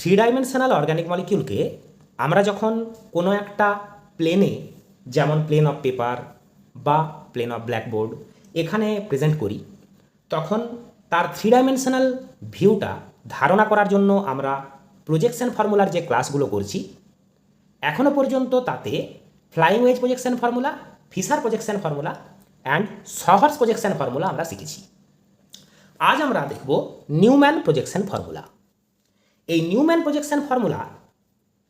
Three dimensional organic মলিকিউলকে আমরা যখন কোনো একটা প্লেনে, যেমন প্লেন অফ পেপার বা প্লেন অফ ব্ল্যাকবোর্ড, এখানে প্রেজেন্ট করি, তখন তার থ্রি ডাইমেনশনাল ভিউটা ধারণা করার জন্য আমরা প্রজেকশন ফর্মুলার যে ক্লাসগুলো করছি, এখনও পর্যন্ত তাতে flying wedge projection formula, Fischer projection formula and sawhorse projection formula আমরা শিখেছি। আজ আমরা দেখব নিউম্যান প্রজেকশন ফর্মুলা। এই নিউম্যান প্রজেকশন ফর্মুলা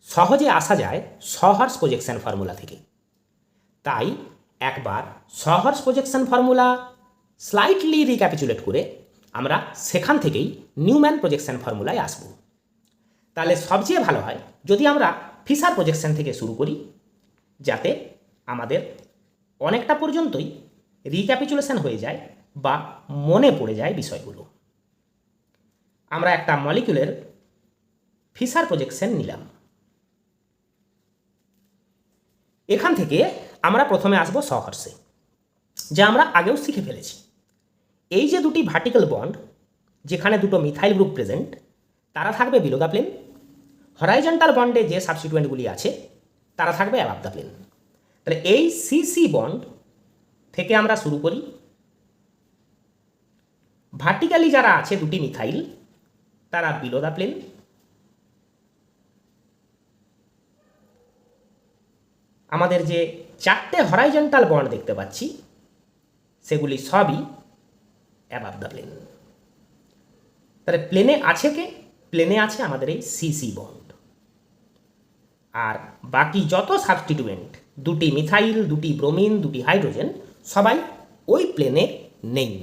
সহজে আসা যায় সহর্স প্রজেকশন ফর্মুলা থেকে। তাই একবার sawhorse projection formula slightly recapitulate করে আমরা সেখান থেকেই নিউম্যান প্রজেকশন ফর্মুলায় আসব। তাহলে সবচেয়ে ভালো হয় যদি আমরা ফিশার প্রজেকশন থেকে শুরু করি, যাতে আমাদের অনেকটা পর্যন্তই রিক্যাপিচুলেশন হয়ে যায় বা মনে পড়ে যায় বিষয়গুলো। আমরা একটা মলিকিউলের ফিশার প্রজেকশন নিলাম। এখান থেকে আমরা প্রথমে আসব সহর্সে, যা আমরা আগেও শিখে ফেলেছি। এই যে দুটি ভার্টিক্যাল বন্ড, যেখানে দুটো মিথাইল গ্রুপ প্রেজেন্ট, তারা থাকবে বিলো দ্য প্লেন। হরাইজন্টাল বন্ডে যে সাবস্টিটুয়েন্টগুলি আছে তারা থাকবে অ্যাবাভ দ্য প্লেন। তাহলে এই সিসি বন্ড থেকে আমরা শুরু করি। ভার্টিক্যালি যারা আছে দুটি মিথাইল, তারা বিলো দ্য প্লেন। আমাদের যে চারটে হরাইজন্টাল বন্ড দেখতে পাচ্ছি সেগুলি সবই অ্যাবাভ দ্য প্লেন। তাহলে প্লেনে আছে কে? প্লেনে আছে আমাদের এই সিসি বন্ড। আর বাকি যত সাবস্টিটুয়েন্ট, দুটি মিথাইল, দুটি ব্রোমিন, দুটি হাইড্রোজেন, সবাই ওই প্লেনে নেই।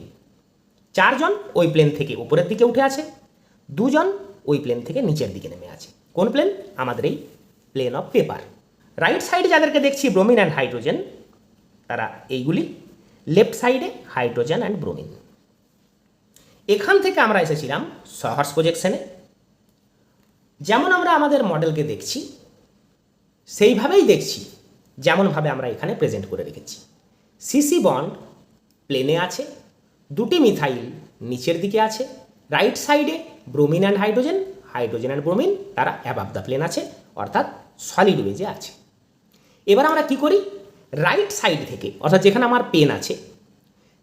চারজন ওই প্লেন থেকে উপরের দিকে উঠে আছে, দুজন ওই প্লেন থেকে নিচের দিকে নেমে আছে। কোন প্লেন? আমাদের এই প্লেন অফ পেপার। রাইট সাইডে যাদেরকে দেখছি ব্রোমিন অ্যান্ড হাইড্রোজেন, তারা এইগুলি। লেফট সাইডে হাইড্রোজেন অ্যান্ড ব্রোমিন। এখান থেকে আমরা এসেছিলাম সহর্স প্রজেকশনে। যেমন আমরা আমাদের মডেলকে দেখছি সেইভাবেই দেখছি, যেমনভাবে আমরা এখানে প্রেজেন্ট করে রেখেছি। সিসি বন্ড প্লেনে আছে, দুটি মিথাইল নিচের দিকে আছে, রাইট সাইডে bromine and hydrogen, hydrogen and bromine তারা অ্যাবাভ দ্য প্লেন আছে, অর্থাৎ সলিড ওয়েজে আছে। এবার আমরা কি করি? রাইট সাইড থেকে, অর্থাৎ যেখানে আমার পেন আছে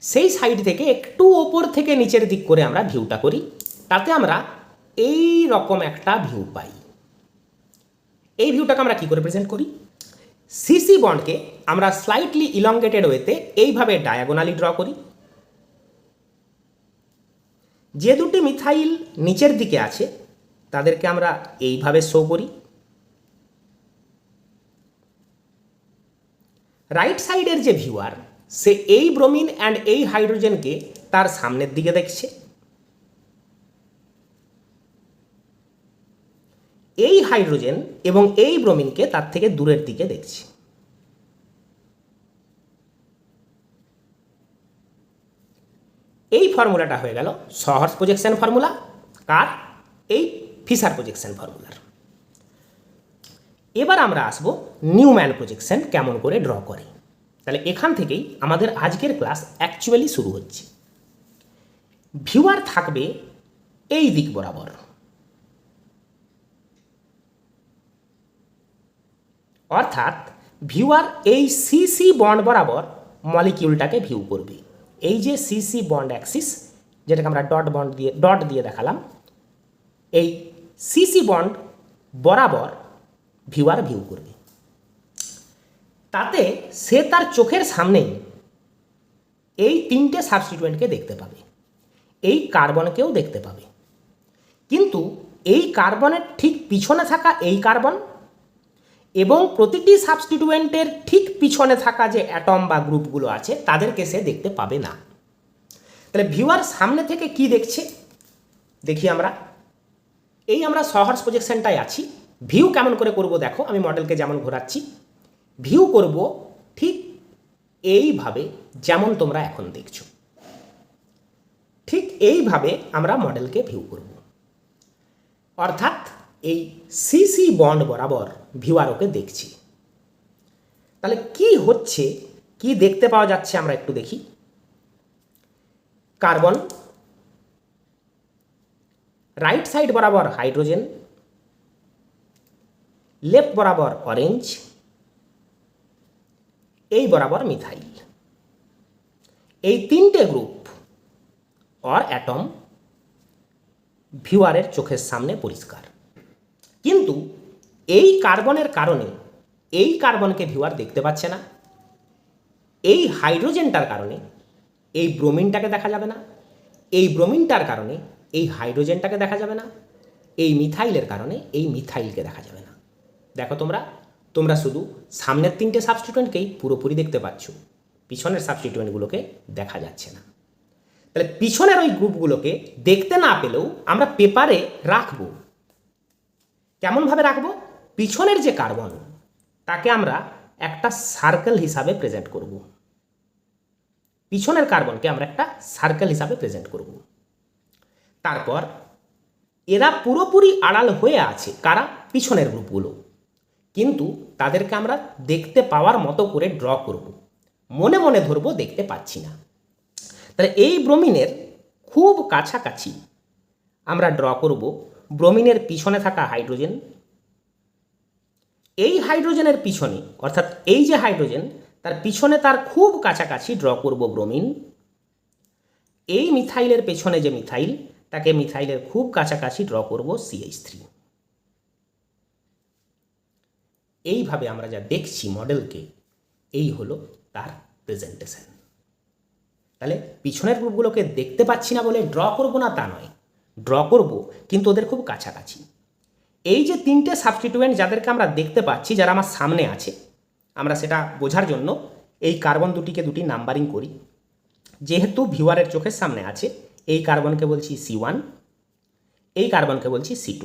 সেই সাইড থেকে একটু ওপর থেকে নিচের দিক করে আমরা ভিউটা করি। তাতে আমরা এই রকম একটা ভিউ পাই। এই ভিউটাকে আমরা কি করে প্রেজেন্ট করি? সিসি বন্ডকে আমরা স্লাইটলি ইলংগেটেড ওয়েতে এইভাবে ডায়াগোনালি ড্র করি। যে দুটি মিথাইল নিচের দিকে আছে তাদেরকে আমরা এইভাবে শো করি। রাইট সাইডের যে ভিউয়ার, সে এই ব্রোমিন অ্যান্ড এই হাইড্রোজেনকে তার সামনের দিকে দেখছে। এই হাইড্রোজেন এবং এই ব্রোমিনকে তার থেকে দূরের দিকে দেখছে। এই ফর্মুলাটা হয়ে গেল সহর্স প্রজেকশন ফর্মুলা। কার? এই ফিশার প্রজেকশন ফর্মুলার। এবার আমরা আসবো নিউম্যান প্রজেকশন কেমন করে ড্র করে। তাহলে এখান থেকেই আমাদের আজকের ক্লাস অ্যাকচুয়ালি শুরু হচ্ছে। ভিউয়ার থাকবে এই দিক বরাবর, অর্থাৎ ভিউয়ার এই সিসি বন্ড বরাবর মলিকিউলটাকে ভিউ করবে। এই যে সিসি বন্ড অ্যাক্সিস, যেটাকে আমরা ডট দিয়ে দেখালাম, এই সিসি বন্ড বরাবর ভিউয়ার ভিউ করবে। তাতে সে তার চোখের সামনেই এই তিনটে সাবস্টিটুয়েন্টকে দেখতে পাবে, এই কার্বনকেও দেখতে পাবে। কিন্তু এই কার্বনের ঠিক পিছনে থাকা এই কার্বন এবং প্রতিটি সাবস্টিটুয়েন্টের ঠিক পিছনে থাকা যে অ্যাটম বা গ্রুপগুলো আছে তাদেরকে সে দেখতে পাবে না। তাহলে ভিউয়ার সামনে থেকে কি দেখছে দেখি আমরা। এই আমরা সহর্স প্রজেকশনটাই আছি। ভিউ কেমন করে করব দেখো, আমি মডেলকে যেমন ঘোরাচ্ছি, ভিউ করব ঠিক এইভাবে যেমন তোমরা এখন দেখছো। ঠিক এইভাবে আমরা মডেলকে ভিউ করব, অর্থাৎ এই সিসি বন্ড বরাবর ভিউয়ার ওকে দেখছি। তাহলে কি হচ্ছে, কি দেখতে পাওয়া যাচ্ছে আমরা একটু দেখি। কার্বন, রাইট সাইড বরাবর হাইড্রোজেন, লেফট বরাবর অরেঞ্জ, এই বরাবর মিথাইল। এই তিনটে গ্রুপ অর অ্যাটম ভিউয়ারের চোখের সামনে পরিষ্কার, কিন্তু এই কার্বনের কারণে এই কার্বনকে ভিউয়ার দেখতে পাচ্ছে না, এই হাইড্রোজেনটার কারণে এই ব্রোমিনটাকে দেখা যাবে না, এই ব্রোমিনটার কারণে এই হাইড্রোজেনটাকে দেখা যাবে না, এই মিথাইলের কারণে এই মিথাইলকে দেখা যাবে না। দেখো তোমরা শুধু সামনের তিনটে সাবস্টিটিউয়েন্টকেই পুরোপুরি দেখতে পাচ্ছ, পিছনের সাবস্টিটিউয়েন্টগুলোকে দেখা যাচ্ছে না। তাহলে পিছনের ওই গ্রুপগুলোকে দেখতে না পেলেও আমরা পেপারে রাখবো। কেমনভাবে রাখবো? পিছনের যে কার্বন তাকে আমরা একটা সার্কেল হিসাবে প্রেজেন্ট করব। পিছনের কার্বনকে আমরা একটা সার্কেল হিসাবে প্রেজেন্ট করব। তারপর এরা পুরোপুরি আড়াল হয়ে আছে, কারা? পিছনের গ্রুপগুলো, কিন্তু তাদেরকে আমরা দেখতে পাওয়ার মতো করে ড্র করব। মনে মনে ধরবো দেখতে পাচ্ছি না। তাহলে এই ব্রোমিনের খুব কাছাকাছি আমরা ড্র করব ব্রোমিনের পিছনে থাকা হাইড্রোজেন। এই হাইড্রোজেনের পিছনে, অর্থাৎ এই যে হাইড্রোজেন তার পিছনে তার খুব কাছাকাছি ড্র করব ব্রোমিন। এই মিথাইলের পেছনে যে মিথাইল, তাকে মিথাইলের খুব কাছাকাছি ড্র করব CH3। এইভাবে আমরা যা দেখছি মডেলকে, এই হলো তার প্রেজেন্টেশন। তাহলে পিছনের গ্রুপগুলোকে দেখতে পাচ্ছি না বলে ড্র করব না তা নয়, ড্র করব কিন্তু ওদের খুব কাছাকাছি। এই যে তিনটে সাবস্টিটিউয়েন্ট যাদেরকে আমরা দেখতে পাচ্ছি, যারা আমার সামনে আছে, আমরা সেটা বোঝার জন্য এই কার্বন দুটিকে দুটি নাম্বারিং করি। যেহেতু ভিউয়ারের চোখের সামনে আছে, এই কার্বনকে বলছি C1, এই কার্বনকে বলছি C2।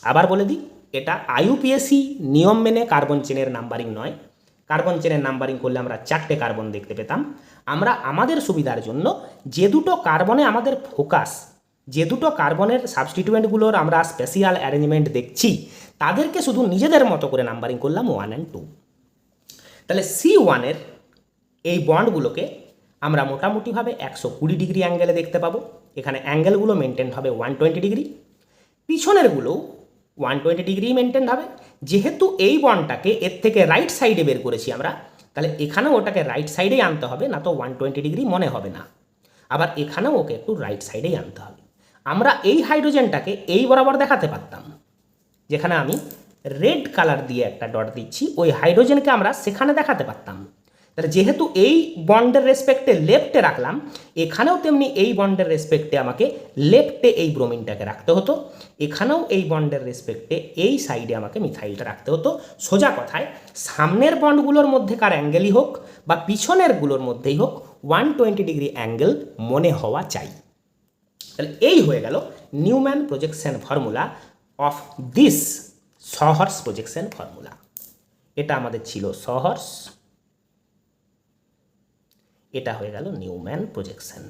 আবার বলে দিই, এটা IUPAC নিয়ম মেনে কার্বন চেনের নাম্বারিং নয়। কার্বন চেনের নাম্বারিং করলে আমরা 4টে কার্বন দেখতে পেতাম। আমরা আমাদের সুবিধার জন্য যে দুটো কার্বনে আমাদের ফোকাস, যে দুটো কার্বনের সাবস্টিটিউয়েন্টগুলোর আমরা স্পেশাল অ্যারেঞ্জমেন্ট দেখছি, তাদেরকে শুধু নিজেদের মতো করে নাম্বারিং করলাম 1 and 2। তাহলে C1-এর এই বন্ডগুলোকে আমরা মোটামুটিভাবে 120 ডিগ্রি অ্যাঙ্গেলে দেখতে পাবো। এখানে অ্যাঙ্গেলগুলো মেনটেন হবে 120 ডিগ্রি, পিছনেরগুলোও 120 ডিগ্রি মেনটেন হবে। যেহেতু এই বন্ডটাকে এর থেকে রাইট সাইডে বের করেছি আমরা, তাহলে এখানেও ওটাকে রাইট সাইডেই আনতে হবে, না তো 120 ডিগ্রি মনে হবে না। আবার এখানেও ওকে একটু রাইট সাইডেই আনতে হবে। আমরা এই হাইড্রোজেনটাকে এই বরাবর দেখাতে পারতাম, যেখানে আমি রেড কালার দিয়ে একটা ডট দিচ্ছি, ওই হাইড্রোজেনকে আমরা সেখানে দেখাতে পারতাম। তাহলে যেহেতু এই বন্ডের রেসপেক্টে লেফটে রাখলাম, এখানেও তেমনি এই বন্ডের রেসপেক্টে আমাকে লেফটে এই ব্রোমিনটাকে রাখতে হতো, এখানেও এই বন্ডের রেসপেক্টে এই সাইডে আমাকে মিথাইলটা রাখতে হতো। সোজা কথায় সামনের বন্ডগুলোর মধ্যেকার অ্যাঙ্গেলই হোক বা পিছনেরগুলোর মধ্যেই হোক, 120 ডিগ্রি অ্যাঙ্গেল মনে হওয়া চাই। তাহলে এই হয়ে গেল Newman projection formula of this sawhorse projection formula. এটা আমাদের ছিল সহর্স, এটা হয়ে গেল নিউম্যান প্রজেকশন।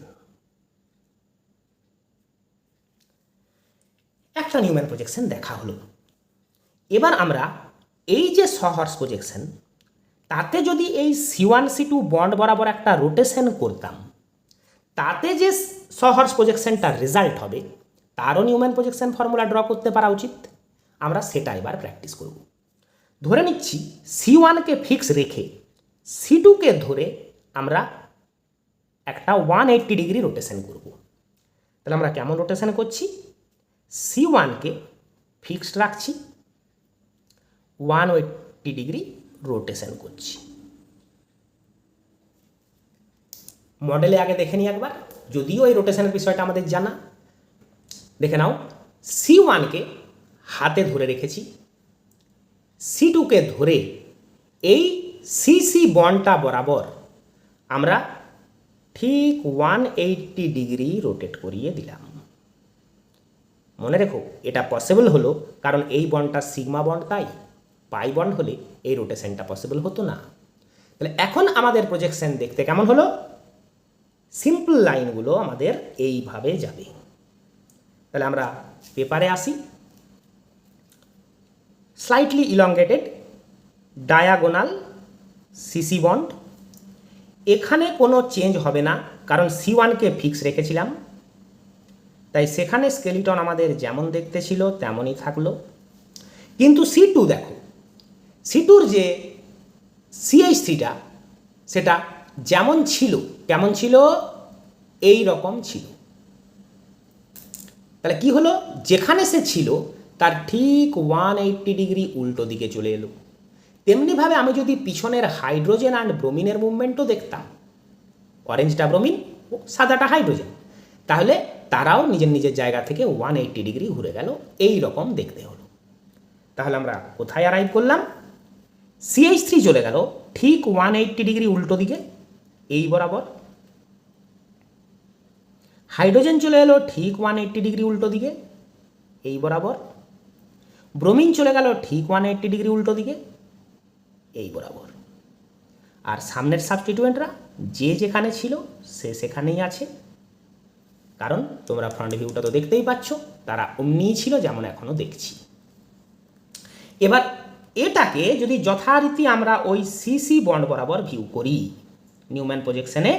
একটা নিউম্যান প্রজেকশন দেখা হলো। এবার আমরা এই যে সহর্স প্রজেকশন, তাতে যদি এই C1 C2 বন্ড বরাবর একটা রোটেশন করতাম, তাতে যে সহর্স প্রজেকশনটার রেজাল্ট হবে, তারও নিউম্যান প্রজেকশন ফর্মুলা ড্র করতে পারা উচিত। আমরা সেটা এবার প্র্যাকটিস করব। ধরে নিচ্ছি C1-কে ফিক্স রেখে C2-কে ধরে আমরা একটা 180 ডিগ্রি রোটেশন করব। তাহলে আমরা কেমন রোটেশন করছি? C1-কে ফিক্সড রাখছি, 180 ডিগ্রি রোটেশন করছি। মডেলে আগে দেখে নিই একবার, যদিও এই রোটেশনের বিষয়টা আমাদের জানা। দেখে নাও, C1-কে হাতে ধরে রেখেছি, C2-কে ধরে এই CC বন্ডটা বরাবর আমরা ঠিক 180 ডিগ্রি রোটেট করিয়ে দিলাম। মনে রেখো, এটা পসিবল হলো কারণ এই বন্ডটা সিগমা বন্ড, তাই পাই বন্ড হলে এই রোটেশনটা পসিবল হতো না। তাহলে এখন আমাদের প্রজেকশন দেখতে কেমন হলো? সিম্পল লাইনগুলো আমাদের এইভাবে যাবে। তাহলে আমরা পেপারে আসি। Slightly elongated diagonal CC bond, এখানে কোনো চেঞ্জ হবে না কারণ C1-কে ফিক্স রেখেছিলাম, তাই সেখানে স্কেলিটন আমাদের যেমন দেখতে ছিল তেমনই থাকলো। কিন্তু C2 দেখো, C2-র যে CH3টা সেটা যেমন ছিল কেমন ছিল, এই রকম ছিল। তাহলে কি হলো, যেখানে সে ছিল তার ঠিক 180 ডিগ্রি উল্টো দিকে চলে এলো। তেমনিভাবে আমি যদি পিছনের হাইড্রোজেন অ্যান্ড ব্রোমিনের মুভমেন্টও দেখতাম, অরেঞ্জটা ব্রোমিন, সাদাটা হাইড্রোজেন, তাহলে তারাও নিজের নিজের জায়গা থেকে 180 ডিগ্রি ঘুরে গেল, এই রকম দেখতে হলো। তাহলে আমরা কোথায় অ্যারাইভ করলাম, CH3 চলে গেল ঠিক 180 ডিগ্রি উল্টো দিকে, এই বরাবর। হাইড্রোজেন চলে এলো ঠিক 180 ডিগ্রি উল্টো দিকে, এই বরাবর। ব্রোমিন চলে গেল ঠিক 180 ডিগ্রি উল্টো দিকে, এই বরাবর। আর সামনের সাবস্টিটিউয়েন্টরা যে যেখানে ছিল সে সেখানেই আছে, কারণ তোমরা ফ্রন্ট ভিউটা তো দেখতেই পাচ্ছ, তারা অমনিই ছিল যেমন এখনও দেখছি। এবার এটাকে যদি যথারীতি আমরা ওই সিসি বন্ড বরাবর ভিউ করি, নিউম্যান প্রজেকশনে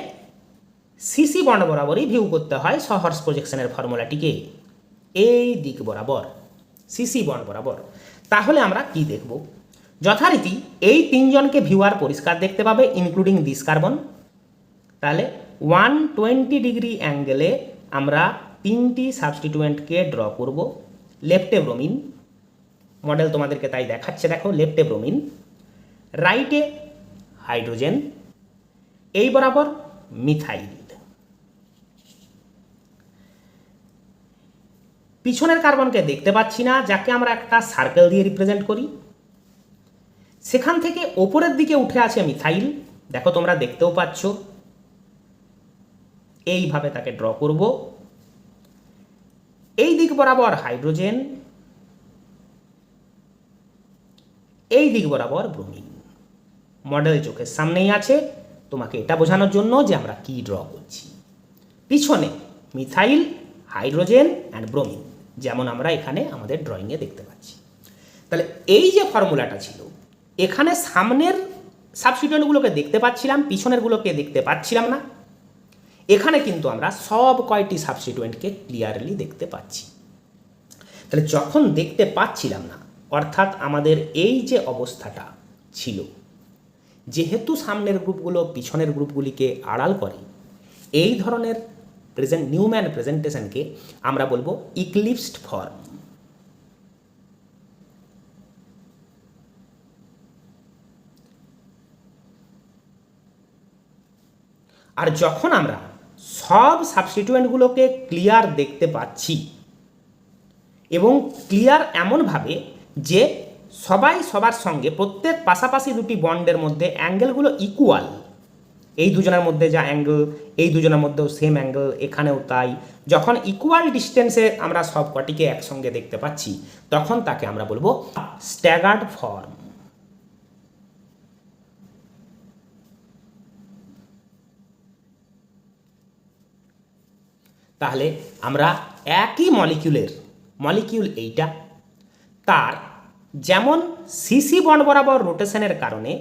সিসি বন্ড বরাবরই ভিউ করতে হয় সহর্স প্রজেকশনের ফর্মুলাটিকে, এই দিক বরাবর সিসি বন্ড বরাবর। তাহলে আমরা কি দেখব, যথারীতি এই তিনজনকে ভিউয়ার পরিষ্কার দেখতে পাবে, ইনক্লুডিং দিস কার্বন। তাহলে 120 ডিগ্রি অ্যাঙ্গেলে আমরা তিনটি সাবস্টিটিউয়েন্টকে ড্র করব। লেফটে ব্রোমিন, মডেল তোমাদেরকে তাই দেখাচ্ছে, দেখো লেফটে ব্রোমিন, রাইটে হাইড্রোজেন, এই বরাবর মিথাইল। পিছনের কার্বনকে দেখতে পাচ্ছি না, যাকে আমরা একটা সার্কেল দিয়ে রিপ্রেজেন্ট করি। সেখান থেকে ওপরের দিকে উঠে আছে মিথাইল, দেখো তোমরা দেখতেও পাচ্ছ, এইভাবে তাকে ড্র করব। এই দিক বরাবর হাইড্রোজেন, এই দিক বরাবর ব্রোমিন। মডেল চোখের সামনেই আছে, তোমাকে এটা বোঝানোর জন্য যে আমরা কি ড্র করছি। পিছনে মিথাইল, হাইড্রোজেন অ্যান্ড ব্রোমিন, যেমন আমরা এখানে আমাদের ড্রয়িংয়ে দেখতে পাচ্ছি। তাহলে এই যে ফর্মুলাটা ছিল, এখানে সামনের সাবস্টিটিউয়েন্টগুলোকে দেখতে পাচ্ছিলাম, পিছনেরগুলোকে দেখতে পাচ্ছিলাম না। এখানে কিন্তু আমরা সব কয়টি সাবস্টিটিউয়েন্টকে ক্লিয়ারলি দেখতে পাচ্ছি। তাহলে যখন দেখতে পাচ্ছিলাম না, অর্থাৎ আমাদের এই যে অবস্থাটা ছিল, যেহেতু সামনের গ্রুপগুলো পিছনের গ্রুপগুলিকে আড়াল করে, এই ধরনের নিউম্যান প্রেজেন্টেশনকে আমরা বলবো ইক্লিপসড ফর্ম। আর যখন আমরা সব সাবস্টিটিউয়েন্টগুলোকে ক্লিয়ার দেখতে পাচ্ছি, এবং ক্লিয়ার এমনভাবে যে সবাই সবার সঙ্গে প্রত্যেক পাশাপাশি দুটি বন্ডের মধ্যে অ্যাঙ্গেলগুলো ইকুয়াল, এই দুজনের মধ্যে যা অ্যাঙ্গেল, এই দুজনের মধ্যেও সেম অ্যাঙ্গেল, এখানেও তাই, যখন ইকুয়াল ডিস্টেন্সে আমরা সব কটিকে একসঙ্গে দেখতে পাচ্ছি, তখন তাকে আমরা বলবো স্ট্যাগার্ড ফর্ম। তাহলে আমরা একই মলিকিউল এইটা, তার যেমন সিসি বন্ড বরাবর রোটেশনের কারণে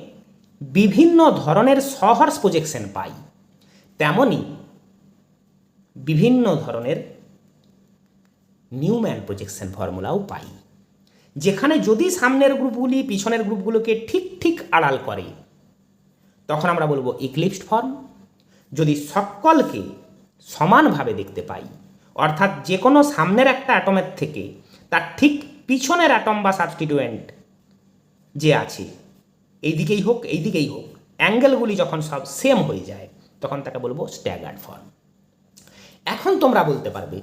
বিভিন্ন ধরনের সহর্স প্রজেকশন পাই, তেমনি বিভিন্ন ধরনের নিউম্যান প্রজেকশন ফর্মুলাও পাই, যেখানে যদি সামনের গ্রুপগুলি পিছনের গ্রুপগুলোকে ঠিক ঠিক আড়াল করে, তখন আমরা বলবো ইক্লিপসড ফর্ম। যদি সকলকে সমানভাবে দেখতে পাই, অর্থাৎ যে কোনো সামনের একটা অ্যাটমের থেকে তার ঠিক পিছনের অ্যাটম বা সাবস্টিটিউয়েন্ট যে আছে, এইদিকেই হোক এইদিকেই হোক, অ্যাঙ্গেলগুলি যখন সব সেম হয়ে যায়, তখন তাকে বলবো স্ট্যাগার্ড ফর্ম। এখন তোমরা বলতে পারবে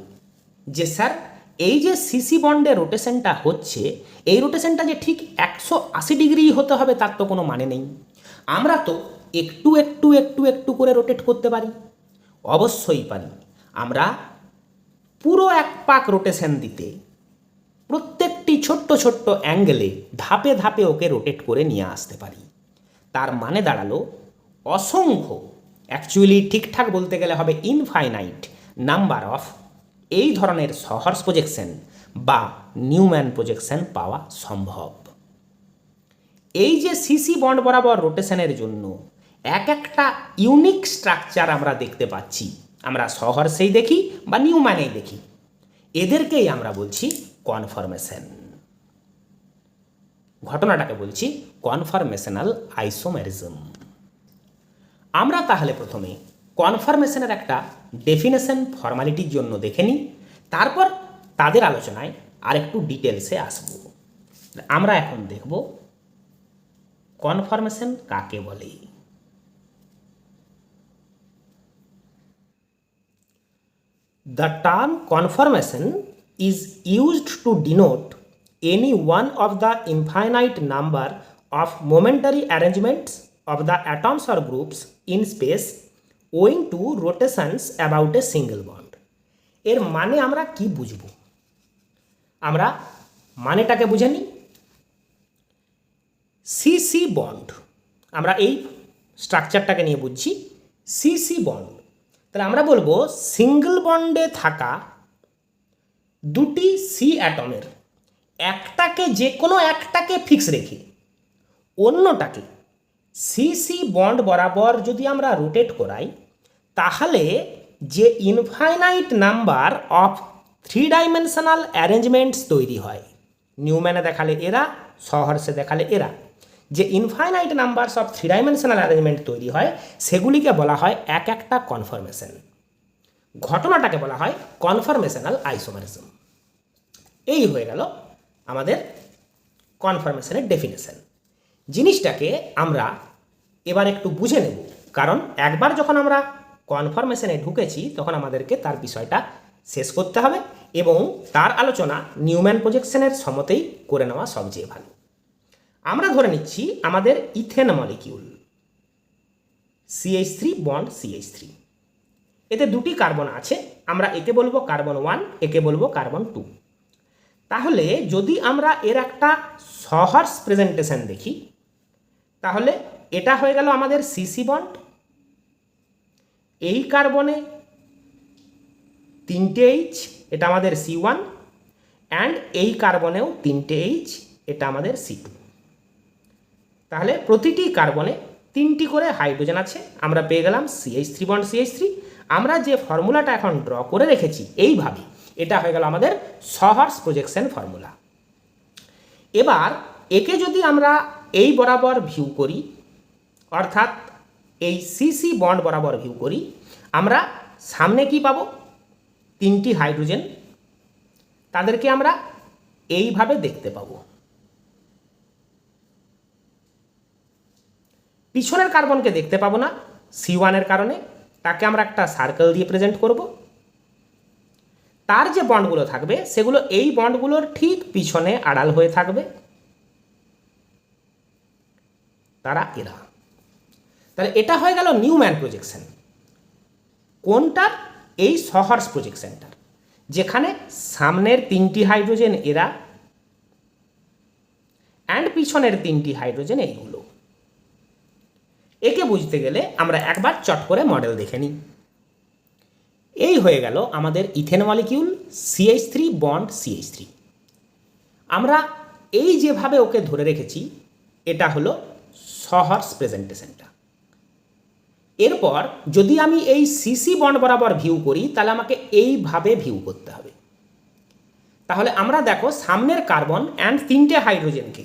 যে স্যার, এই যে সিসি বন্ডে রোটেশনটা হচ্ছে, এই রোটেশনটা যে ঠিক 180 ডিগ্রি হতে হবে তার তো কোনো মানে নেই। আমরা তো একটু একটু একটু একটু করে রোটেট করতে পারি। অবশ্যই পারি। আমরা পুরো এক পাক রোটেশন দিতে প্রত্যেকটি ছোট্ট ছোট্ট অ্যাঙ্গেলে ধাপে ধাপে ওকে রোটেট করে নিয়ে আসতে পারি। তার মানে দাঁড়ালো অসংখ্য, অ্যাকচুয়ালি ঠিকঠাক বলতে গেলে হবে ইনফাইনাইট নাম্বার অফ এই ধরনের সহর্স প্রজেকশন বা নিউম্যান প্রজেকশন পাওয়া সম্ভব। এই যে সিসি বন্ড বরাবর রোটেশনের জন্য এক একটা ইউনিক স্ট্রাকচার আমরা দেখতে পাচ্ছি, আমরা সহর্সেই দেখি বা নিউম্যানেই দেখি, এদেরকেই আমরা বলছি কনফরমেশন। ঘটনাটাকে বলছি কনফরমেশনাল আইসোমেরিজম। আমরা তাহলে প্রথমে কনফরমেশনের একটা ডেফিনেশন ফর্মালিটির জন্য দেখে নিই, তারপর তাদের আলোচনায় আরেকটু ডিটেলসে আসব। আমরা এখন দেখব কনফরমেশন কাকে বলে। The term conformation is used to denote any one of the infinite number of momentary arrangements of the atoms or groups in space owing to rotations about a single bond. এর মানে আমরা কি বুঝব? আমরা মানেটাকে বুঝে নিই। সিসি বন্ড, আমরা এই স্ট্রাকচারটাকে নিয়ে বুঝছি। সিসি বন্ড, তাহলে আমরা বলবো সিঙ্গল বন্ডে থাকা দুটি সি অ্যাটমের একটাকে, যে কোনো একটাকে ফিক্স রেখে অন্যটাকে সিসি বন্ড বরাবর যদি আমরা রোটেট করাই, তাহলে যে infinite number of 3 dimensional arrangements তৈরি হয়, নিউম্যানে দেখালে এরা, সহর্সে দেখালে এরা, যে infinite numbers of 3 dimensional arrangement তৈরি হয়, সেগুলিকে বলা হয় এক একটা কনফরমেশন। ঘটনাটাকে বলা হয় কনফরমেশনাল আইসোমেরিজম। এই হয়ে গেল আমাদের কনফরমেশনের ডেফিনেশন। জিনিসটাকে আমরা এবার একটু বুঝে নেব, কারণ একবার যখন আমরা কনফরমেশনে ঢুকেছি তখন আমাদেরকে তার বিষয়টা শেষ করতে হবে, এবং তার আলোচনা নিউম্যান প্রজেকশনের সমতেই করে নেওয়া সবচেয়ে ভালো। আমরা ধরে নিচ্ছি আমাদের ethane molecule CH3 bond CH3, এতে দুটি কার্বন আছে, আমরা একে বলবো কার্বন 1, একে বলবো কার্বন 2। তাহলে যদি আমরা এর একটা সহর্স প্রেজেন্টেশন দেখি, তাহলে এটা হয়ে গেল আমাদের সিসি বন্ড, এই কার্বনে 3টে H, এটা আমাদের C1, অ্যান্ড এই কার্বনেও 3টে H, এটা আমাদের C2। তাহলে প্রতিটি কার্বনে 3টি করে হাইড্রোজেন আছে, আমরা পেয়ে গেলাম CH3 বন্ড CH3। আমরা যে ফর্মুলাটা এখন ড্র করে রেখেছি এইভাবে, এটা হয়ে গেল আমাদের সহর্স প্রজেকশন ফর্মুলা। এবার একে যদি আমরা এই বরাবর ভিউ করি, অর্থাৎ এই সিসি বন্ড বরাবর ভিউ করি, আমরা সামনে কি পাবো? 3টি হাইড্রোজেন, তাদেরকে আমরা এইভাবে দেখতে পাবো। পিছনের কার্বনকে দেখতে পাবো না C1 এর কারণে, তাকে আমরা একটা সার্কেল দিয়ে প্রেজেন্ট করব। তার যে বন্ডগুলো থাকবে সেগুলো এই বন্ডগুলোর ঠিক পিছনে আড়াল হয়ে থাকবে, তারা এরা। তাহলে এটা হয়ে গেল নিউম্যান প্রজেকশন। কোনটার? এই সহর্স প্রজেকশনটার, যেখানে সামনের 3টি হাইড্রোজেন এরা অ্যান্ড পিছনের 3টি হাইড্রোজেন এইগুলো। একে বুঝতে গেলে আমরা একবার চট করে মডেল দেখে নিই। এই হয়ে গেল আমাদের ethane molecule CH3 bond CH3। আমরা এই যেভাবে ওকে ধরে রেখেছি, এটা হলো সহর্স প্রেজেন্টেশনটা। এরপর যদি আমি এই সিসি বন্ড বরাবর ভিউ করি, তাহলে আমাকে এইভাবে ভিউ করতে হবে। তাহলে আমরা দেখো সামনের কার্বন অ্যান্ড 3টে হাইড্রোজেনকে,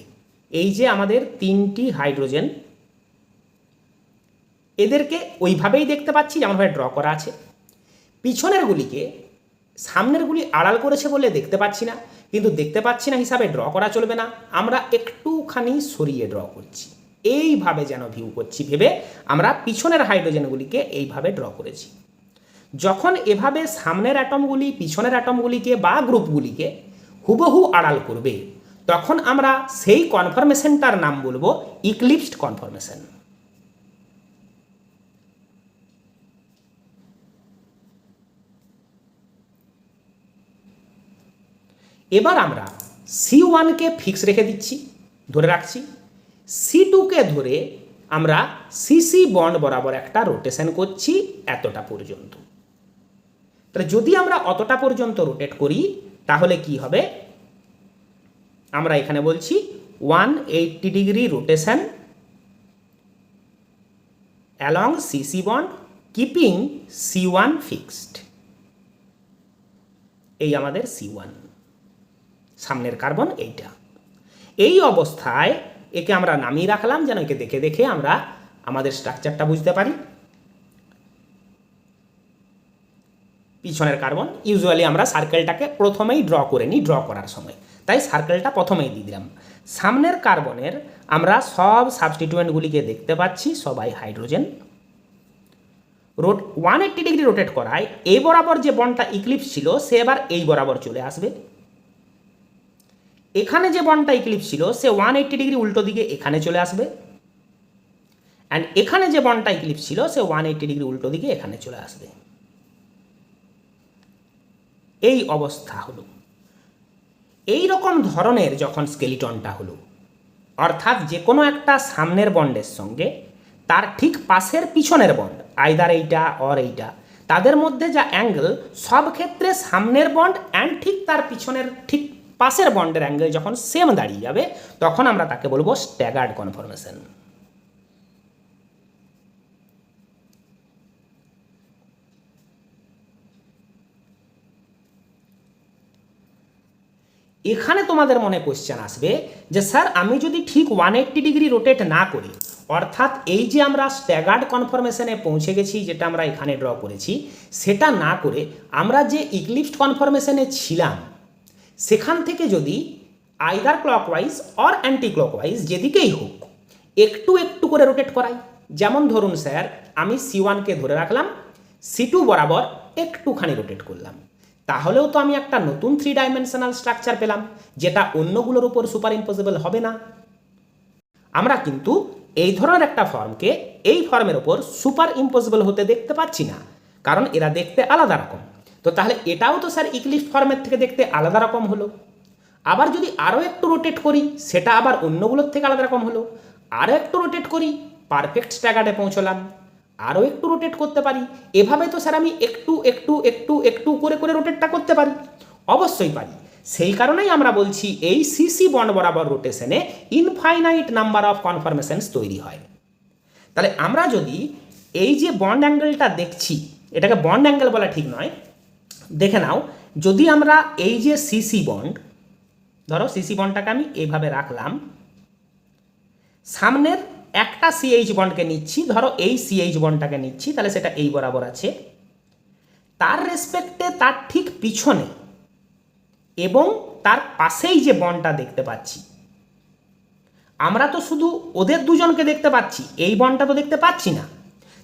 এই যে আমাদের 3টি হাইড্রোজেন, এদেরকে ওইভাবেই দেখতে পাচ্ছি যেমনভাবে ড্র করা আছে। পিছনেরগুলিকে সামনেরগুলি আড়াল করেছে বলে দেখতে পাচ্ছি না, কিন্তু দেখতে পাচ্ছি না হিসাবে ড্র করা চলবে না, আমরা একটুখানি সরিয়ে ড্র করছি, এইভাবে যেন ভিউ করছি ভেবে আমরা পিছনের হাইড্রোজেনগুলিকে এইভাবে ড্র করেছি। যখন এভাবে সামনের অ্যাটমগুলি পিছনের অ্যাটমগুলিকে বা গ্রুপগুলিকে হুবহু আড়াল করবে, তখন আমরা সেই কনফরমেশনটার নাম বলবো ইক্লিপসড কনফরমেশন। এবার আমরা C1কে ফিক্স রেখে দিচ্ছি, ধরে রাখছি। C2কে ধরে আমরা সিসি বন্ড বরাবর একটা রোটেশন করছি এতটা পর্যন্ত। তাহলে যদি আমরা অতটা পর্যন্ত রোটেট করি, তাহলে কি হবে? আমরা এখানে বলছি 180 degree rotation along CC bond keeping C1 fixed. এই আমাদের C1, সামনের কার্বন এইটা। এই অবস্থায় একে আমরা নামিয়ে রাখলাম যেন একে দেখে দেখে আমরা আমাদের স্ট্রাকচারটা বুঝতে পারি। পিছনের কার্বন ইউজুয়ালি আমরা সার্কেলটাকে প্রথমেই ড্র করে নিই ড্র করার সময়, তাই সার্কেলটা প্রথমেই দিয়ে দিলাম। সামনের কার্বনের আমরা সব সাবস্টিটিউয়েন্টগুলিকে দেখতে পাচ্ছি, সবাই হাইড্রোজেন। 180 ডিগ্রি রোটেট করায় এই বরাবর যে বন্ডটা ইক্লিপস ছিল সে এবার এই বরাবর চলে আসবে। এখানে যে বন্ডটা ইক্লিপস ছিল সে 180 ডিগ্রি উল্টো দিকে এখানে চলে আসবে। অ্যান্ড এখানে যে বন্ডটা ইক্লিপস ছিল সে 180 ডিগ্রি উল্টো দিকে এখানে চলে আসবে। এই অবস্থা হলো। এই রকম ধরনের যখন স্কেলিটনটা হলো, অর্থাৎ যে কোনো একটা সামনের বন্ডের সঙ্গে তার ঠিক পাশের পিছনের বন্ড, আইদার এইটা অর এইটা, তাদের মধ্যে যা অ্যাঙ্গেল, সব ক্ষেত্রে সামনের বন্ড অ্যান্ড ঠিক তার পিছনের ঠিক পাশের বন্ডের অ্যাঙ্গেল যখন সেম দাঁড়িয়ে যাবে তখন আমরা তাকে বলবো স্ট্যাগার্ড কনফর্মেশন। এখানে তোমাদের মনে কোশ্চেন আসবে যে স্যার আমি যদি ঠিক 180 ডিগ্রি রোটেট না করি, অর্থাৎ এই যে আমরা স্ট্যাগার্ড কনফরমেশনে পৌঁছে গেছি যেটা আমরা এখানে ড্র করেছি, সেটা না করে আমরা যে ইক্লিপসড কনফরমেশনে ছিলাম সেখান থেকে যদি either clockwise or anti clockwise যেদিকেই হোক একটু একটু করে রোটেট করাই, যেমন ধরুন স্যার আমি C1কে ধরে রাখলাম, C2 বরাবর একটুখানি রোটেট করলাম, তাহলেও তো আমি একটা নতুন 3 ডাইমেনশনাল স্ট্রাকচার পেলাম যেটা অন্যগুলোর উপর সুপার ইম্পসিবল হবে না। আমরা কিন্তু এই ধরনের একটা ফর্মকে এই ফর্মের উপর সুপার ইম্পসিবল হতে দেখতে পাচ্ছি না, কারণ এরা দেখতে আলাদা রকম। তো তাহলে এটাও তো স্যার ইক্লিপসড ফর্মের থেকে দেখতে আলাদা রকম হলো। আবার যদি আরও একটু রোটেট করি সেটা আবার অন্যগুলোর থেকে আলাদা রকম হলো। আরও একটু রোটেট করি, পারফেক্ট স্ট্যাগার্ডে পৌঁছলাম। আরও একটু রোটেট করতে পারি, এভাবে তো স্যার আমি একটু একটু একটু একটু করে করে রোটেটটা করতে পারি। অবশ্যই পারি, সেই কারণেই আমরা বলছি এই সিসি বন্ড বরাবর রোটেশনে ইনফাইনাইট নাম্বার অফ কনফরমেশনস তৈরি হয়। তাহলে আমরা যদি এই যে বন্ড অ্যাঙ্গেলটা দেখছি, এটাকে বন্ড অ্যাঙ্গেল বলা ঠিক নয়, দেখে নাও, যদি আমরা এই যে সিসি বন্ড, ধরো সিসি বন্ডটাকে আমি এইভাবে রাখলাম, সামনের একটা সিএইচ বন্ডকে নিচ্ছি, ধরো এই সিএইচ বন্ডটাকে নিচ্ছি, তাহলে সেটা এই বরাবর আছে, তার রেসপেক্টে তার ঠিক পিছনে এবং তার পাশেই যে বন্ডটা দেখতে পাচ্ছি, আমরা তো শুধু ওদের দুজনকে দেখতে পাচ্ছি, এই বন্ডটা তো দেখতে পাচ্ছি না।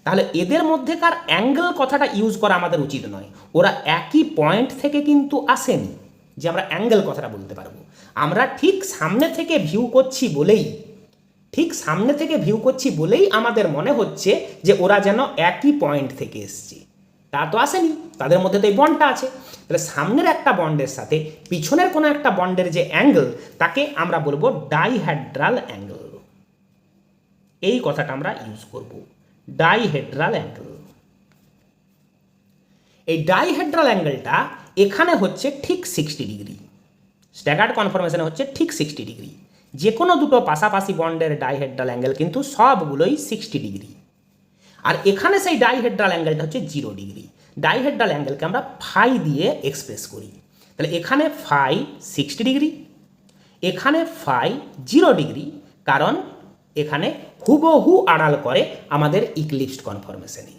তাহলে এদের মধ্যেকার অ্যাঙ্গেল কথাটা ইউজ করা আমাদের উচিত নয়। ওরা একই পয়েন্ট থেকে কিন্তু আসেনি যে আমরা অ্যাঙ্গেল কথাটা বলতে পারবো। আমরা ঠিক সামনে থেকে ভিউ করছি বলেই আমাদের মনে হচ্ছে যে ওরা যেন একই পয়েন্ট থেকে এসছে। তা তো আসেনি, তাদের মধ্যে তো এই বন্ডটা আছে। তাহলে সামনের একটা বন্ডের সাথে পিছনের কোনো একটা বন্ডের যে অ্যাঙ্গেল, তাকে আমরা বলবো ডাইহেড্রাল অ্যাঙ্গেল। এই কথাটা আমরা ইউজ করব, ডাইহেড্রাল অ্যাঙ্গেল। এই ডাইহেড্রাল অ্যাঙ্গেলটা এখানে হচ্ছে ঠিক 60 ডিগ্রি, স্ট্যাগার্ড কনফরমেশনে হচ্ছে ঠিক 60 ডিগ্রি। যে কোনো দুটো পাশাপাশি বন্ডের ডাইহেড্রাল অ্যাঙ্গেল কিন্তু সবগুলোই 60 ডিগ্রি। আর এখানে সেই ডাইহেড্রাল অ্যাঙ্গেলটা হচ্ছে 0 ডিগ্রি। ডাইহেড্রাল অ্যাঙ্গেলকে আমরা ফাই দিয়ে এক্সপ্রেস করি। তাহলে এখানে ফাই 60 ডিগ্রি, এখানে ফাই 0 ডিগ্রি, কারণ এখানে হুবহু আড়াল করে আমাদের ইক্লিপসড কনফরমেশনে।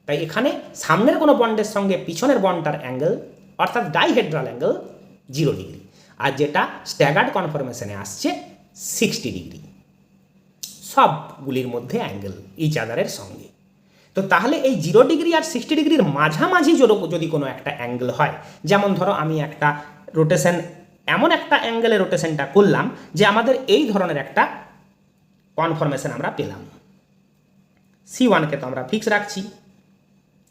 তাই এখানে সামনের কোনো বন্ডের সঙ্গে পিছনের বন্ডটার অ্যাঙ্গেল অর্থাৎ ডাইহেড্রাল অ্যাঙ্গেল 0 ডিগ্রি, আর যেটা স্ট্যাগার্ড কনফরমেশনে আসছে 60 ডিগ্রি, সবগুলির মধ্যে অ্যাঙ্গেল ইচ আদারের সঙ্গে। তো তাহলে এই 0 ডিগ্রি আর 60 ডিগ্রির মাঝামাঝি যদি কোনো একটা অ্যাঙ্গেল হয়, যেমন ধরো আমি একটা রোটেশন, এমন একটা অ্যাঙ্গেলে রোটেশনটা করলাম যে আমাদের এই ধরনের একটা কনফরমেশন আমরা পেলাম। C1কে তো আমরা ফিক্স রাখছি,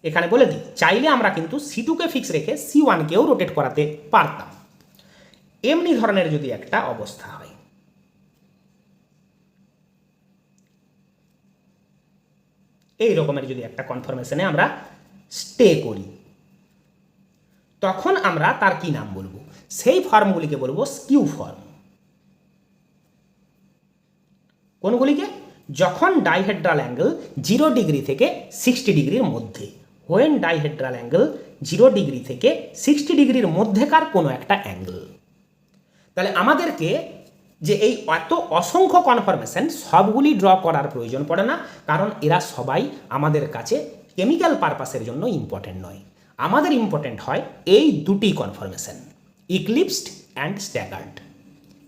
এখানে বলে দিই, চাইলে আমরা কিন্তু C2কে ফিক্স রেখে C1কেও রোটেট করাতে পারতাম। এমনি ধরনের যদি একটা অবস্থা হয়, এই রকমের যদি একটা কনফরমেশনে আমরা স্টে করি, তখন আমরা তার কি নাম বলবো? সেই ফর্মগুলিকে বলবো স্কিউ ফর্ম। কোনগুলিকে? যখন ডাইহেড্রাল অ্যাঙ্গেল 0 ডিগ্রি থেকে 60 ডিগ্রির মধ্যে, হোয়েন ডাইহেড্রাল অ্যাঙ্গেল 0 ডিগ্রি থেকে 60 ডিগ্রির মধ্যেকার কোনো একটা অ্যাঙ্গেল। তাহলে আমাদেরকে যে এই এত অসংখ্য কনফরমেশন সবগুলি ড্র করার প্রয়োজন পড়ে না, কারণ এরা সবাই আমাদের কাছে কেমিক্যাল পারপাসের জন্য ইম্পর্টেন্ট নয়। আমাদের ইম্পর্টেন্ট হয় এই দুটি কনফরমেশন, ইক্লিপসড অ্যান্ড স্ট্যাগার্ড।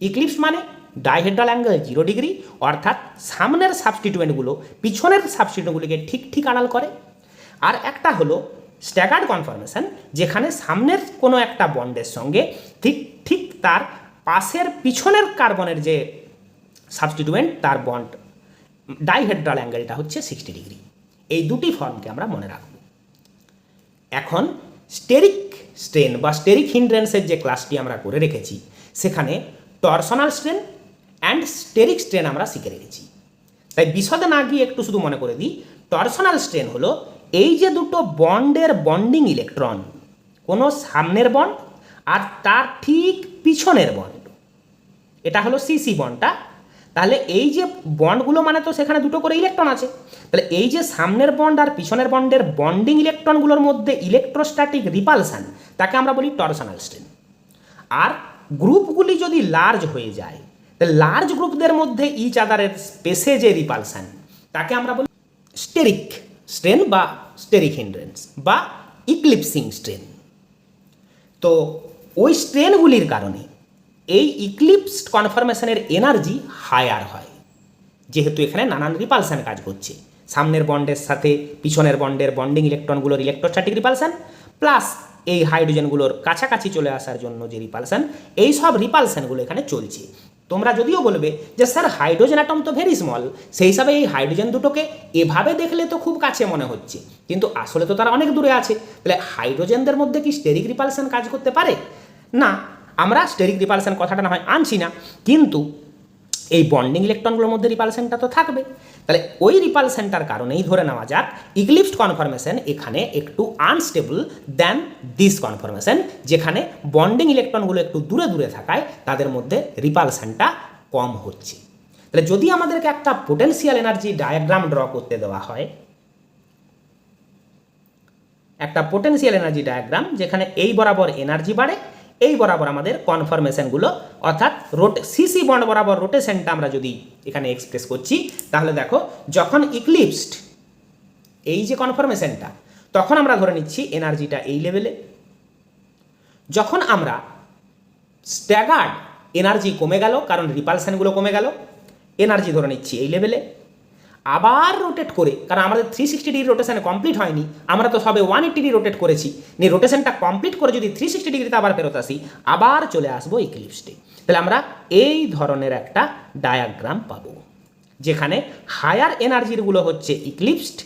ইক্লিপস মানে ডাইহেড্রাল অ্যাঙ্গেল 0 ডিগ্রি, অর্থাৎ সামনের সাবস্টিটিউয়েন্টগুলো পিছনের সাবস্টিটিউয়েন্টগুলিকে ঠিক ঠিক আড়াল করে। আর একটা হলো স্ট্যাগার্ড কনফরমেশন, যেখানে সামনের কোনো একটা বন্ডের সঙ্গে ঠিক ঠিক তার পাশের পিছনের কার্বনের যে সাবস্টিটিউয়েন্ট তার বন্ড ডাইহেড্রাল অ্যাঙ্গেলটা হচ্ছে 60 ডিগ্রি। এই দুটি ফর্মকে আমরা মনে রাখব। এখন স্টেরিক স্ট্রেন বা স্টেরিক হিন্ড্রেন্সের যে ক্লাসটি আমরা করে রেখেছি, সেখানে torsional strain and steric strain আমরা শিখে রেখেছি। তাই বিশদে না গিয়ে একটু শুধু মনে করে দিই, টরশনাল স্ট্রেন হলো এই যে দুটো বন্ডের বন্ডিং ইলেকট্রন, কোনো সামনের বন্ড আর তার ঠিক পিছনের বন্ড, এটা হলো সিসি বন্ডটা। তাহলে এই যে বন্ডগুলো মানে তো সেখানে দুটো করে ইলেকট্রন আছে, তাহলে এই যে সামনের বন্ড আর পিছনের বন্ডের বন্ডিং ইলেকট্রনগুলোর মধ্যে ইলেকট্রোস্ট্যাটিক রিপালসান, তাকে আমরা বলি টরশনাল স্ট্রেন। আর গ্রুপগুলি যদি লার্জ হয়ে যায়, তাহলে লার্জ গ্রুপদের মধ্যে ইচ আদারের স্পেসে যে রিপালসান, তাকে আমরা বলি স্টেরিক স্ট্রেন বা স্টেরিক হিন্ড্রেন্স বা ইক্লিপসিং স্ট্রেন। তো ওই স্ট্রেনগুলির কারণে এই ইক্লিপসড কনফরমেশনের এনার্জি হায়ার হয়, যেহেতু এখানে নানান রিপালসান কাজ করছে। সামনের বন্ডের সাথে পিছনের বন্ডের বন্ডিং ইলেকট্রনগুলোর ইলেকট্রোস্ট্যাটিক রিপালসান, প্লাস এই হাইড্রোজেনগুলোর কাছাকাছি চলে আসার জন্য যে রিপালসান, এই সব রিপালসানগুলো এখানে চলছে। তোমরা যদিও বলবে যে স্যার হাইড্রোজেন অ্যাটম তো ভেরি স্মল, সেই হিসাবে এই হাইড্রোজেন দুটোকে এভাবে দেখলে তো খুব কাছে মনে হচ্ছে, কিন্তু আসলে তো তারা অনেক দূরে আছে। তাহলে হাইড্রোজেনদের মধ্যে কি স্টেরিক রিপালসান কাজ করতে পারে? না, আমরা স্টেরিক রিপালসান কথাটা না হয় আনছি না, কিন্তু এই বন্ডিং ইলেকট্রনগুলোর মধ্যে রিপালসানটা তো থাকবে। তাহলে ওই রিপালসানটার কারণেই ধরে নেওয়া যাক ইক্লিপসড কনফরমেশন এখানে একটু আনস্টেবল দ্যান দিস কনফরমেশন, যেখানে বন্ডিং ইলেকট্রনগুলো একটু দূরে দূরে থাকায় তাদের মধ্যে রিপালসানটা কম হচ্ছে। তাহলে যদি আমাদেরকে একটা পোটেনশিয়াল এনার্জি ডায়াগ্রাম ড্র করতে দেওয়া হয়, একটা পোটেনশিয়াল এনার্জি ডায়াগ্রাম যেখানে এই বরাবর এনার্জি বাড়ে, এই বরাবর আমাদের কনফরমেশনগুলো অর্থাৎ সিসি বন্ড বরাবর রোটেশনটা আমরা যদি এখানে এক্সপ্রেস করছি, তাহলে দেখো যখন ইক্লিপসড এই যে কনফরমেশনটা, তখন আমরা ধরে নিচ্ছি এনার্জিটা এই লেভেলে। যখন আমরা স্ট্যাগার্ড, এনার্জি কমে গেল কারণ রিপালসানগুলো কমে গেল, এনার্জি ধরে নিচ্ছি এই লেভেলে। আবার রোটেট করে, কারণ আমাদের 360 ডিগ্রি রোটেশন কমপ্লিট হয়নি, আমরা তো সবে 180 ডিগ্রি রোটেট করেছি, নিয়ে রোটেশনটা কমপ্লিট করে যদি 360 ডিগ্রিতে আবার ফেরত আসি, আবার চলে আসবো ইক্লিপসডে। তাহলে আমরা এই ধরনের একটা ডায়াগ্রাম পাবো, যেখানে হায়ার এনার্জিগুলো হচ্ছে ইক্লিপসড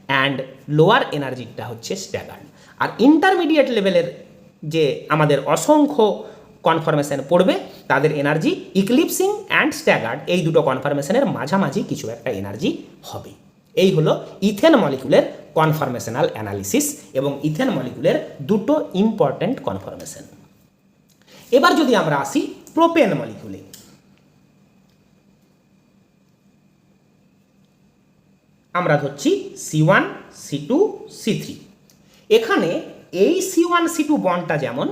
অ্যান্ড লোয়ার এনার্জিটা হচ্ছে স্ট্যাগার্ড। আর ইন্টারমিডিয়েট লেভেলের যে আমাদের অসংখ্য কনফরমেশন পড়বে, তাদের এনার্জি ইক্লিপসিং অ্যান্ড স্ট্যাগার্ড, এই দুটো কনফরমেশনের মাঝামাঝি কিছু একটা এনার্জি হবে। এই হলো ইথেন মলিকুলের কনফরমেশনাল অ্যানালিসিস এবং ইথেন মলিকুলের দুটো ইম্পর্ট্যান্ট কনফরমেশন। এবার যদি আমরা আসি প্রোপেন মলিকুলে, আমরা ধরছি C1 C2 C3। এখানে এই C1 C2 বন্ডটা যেমন,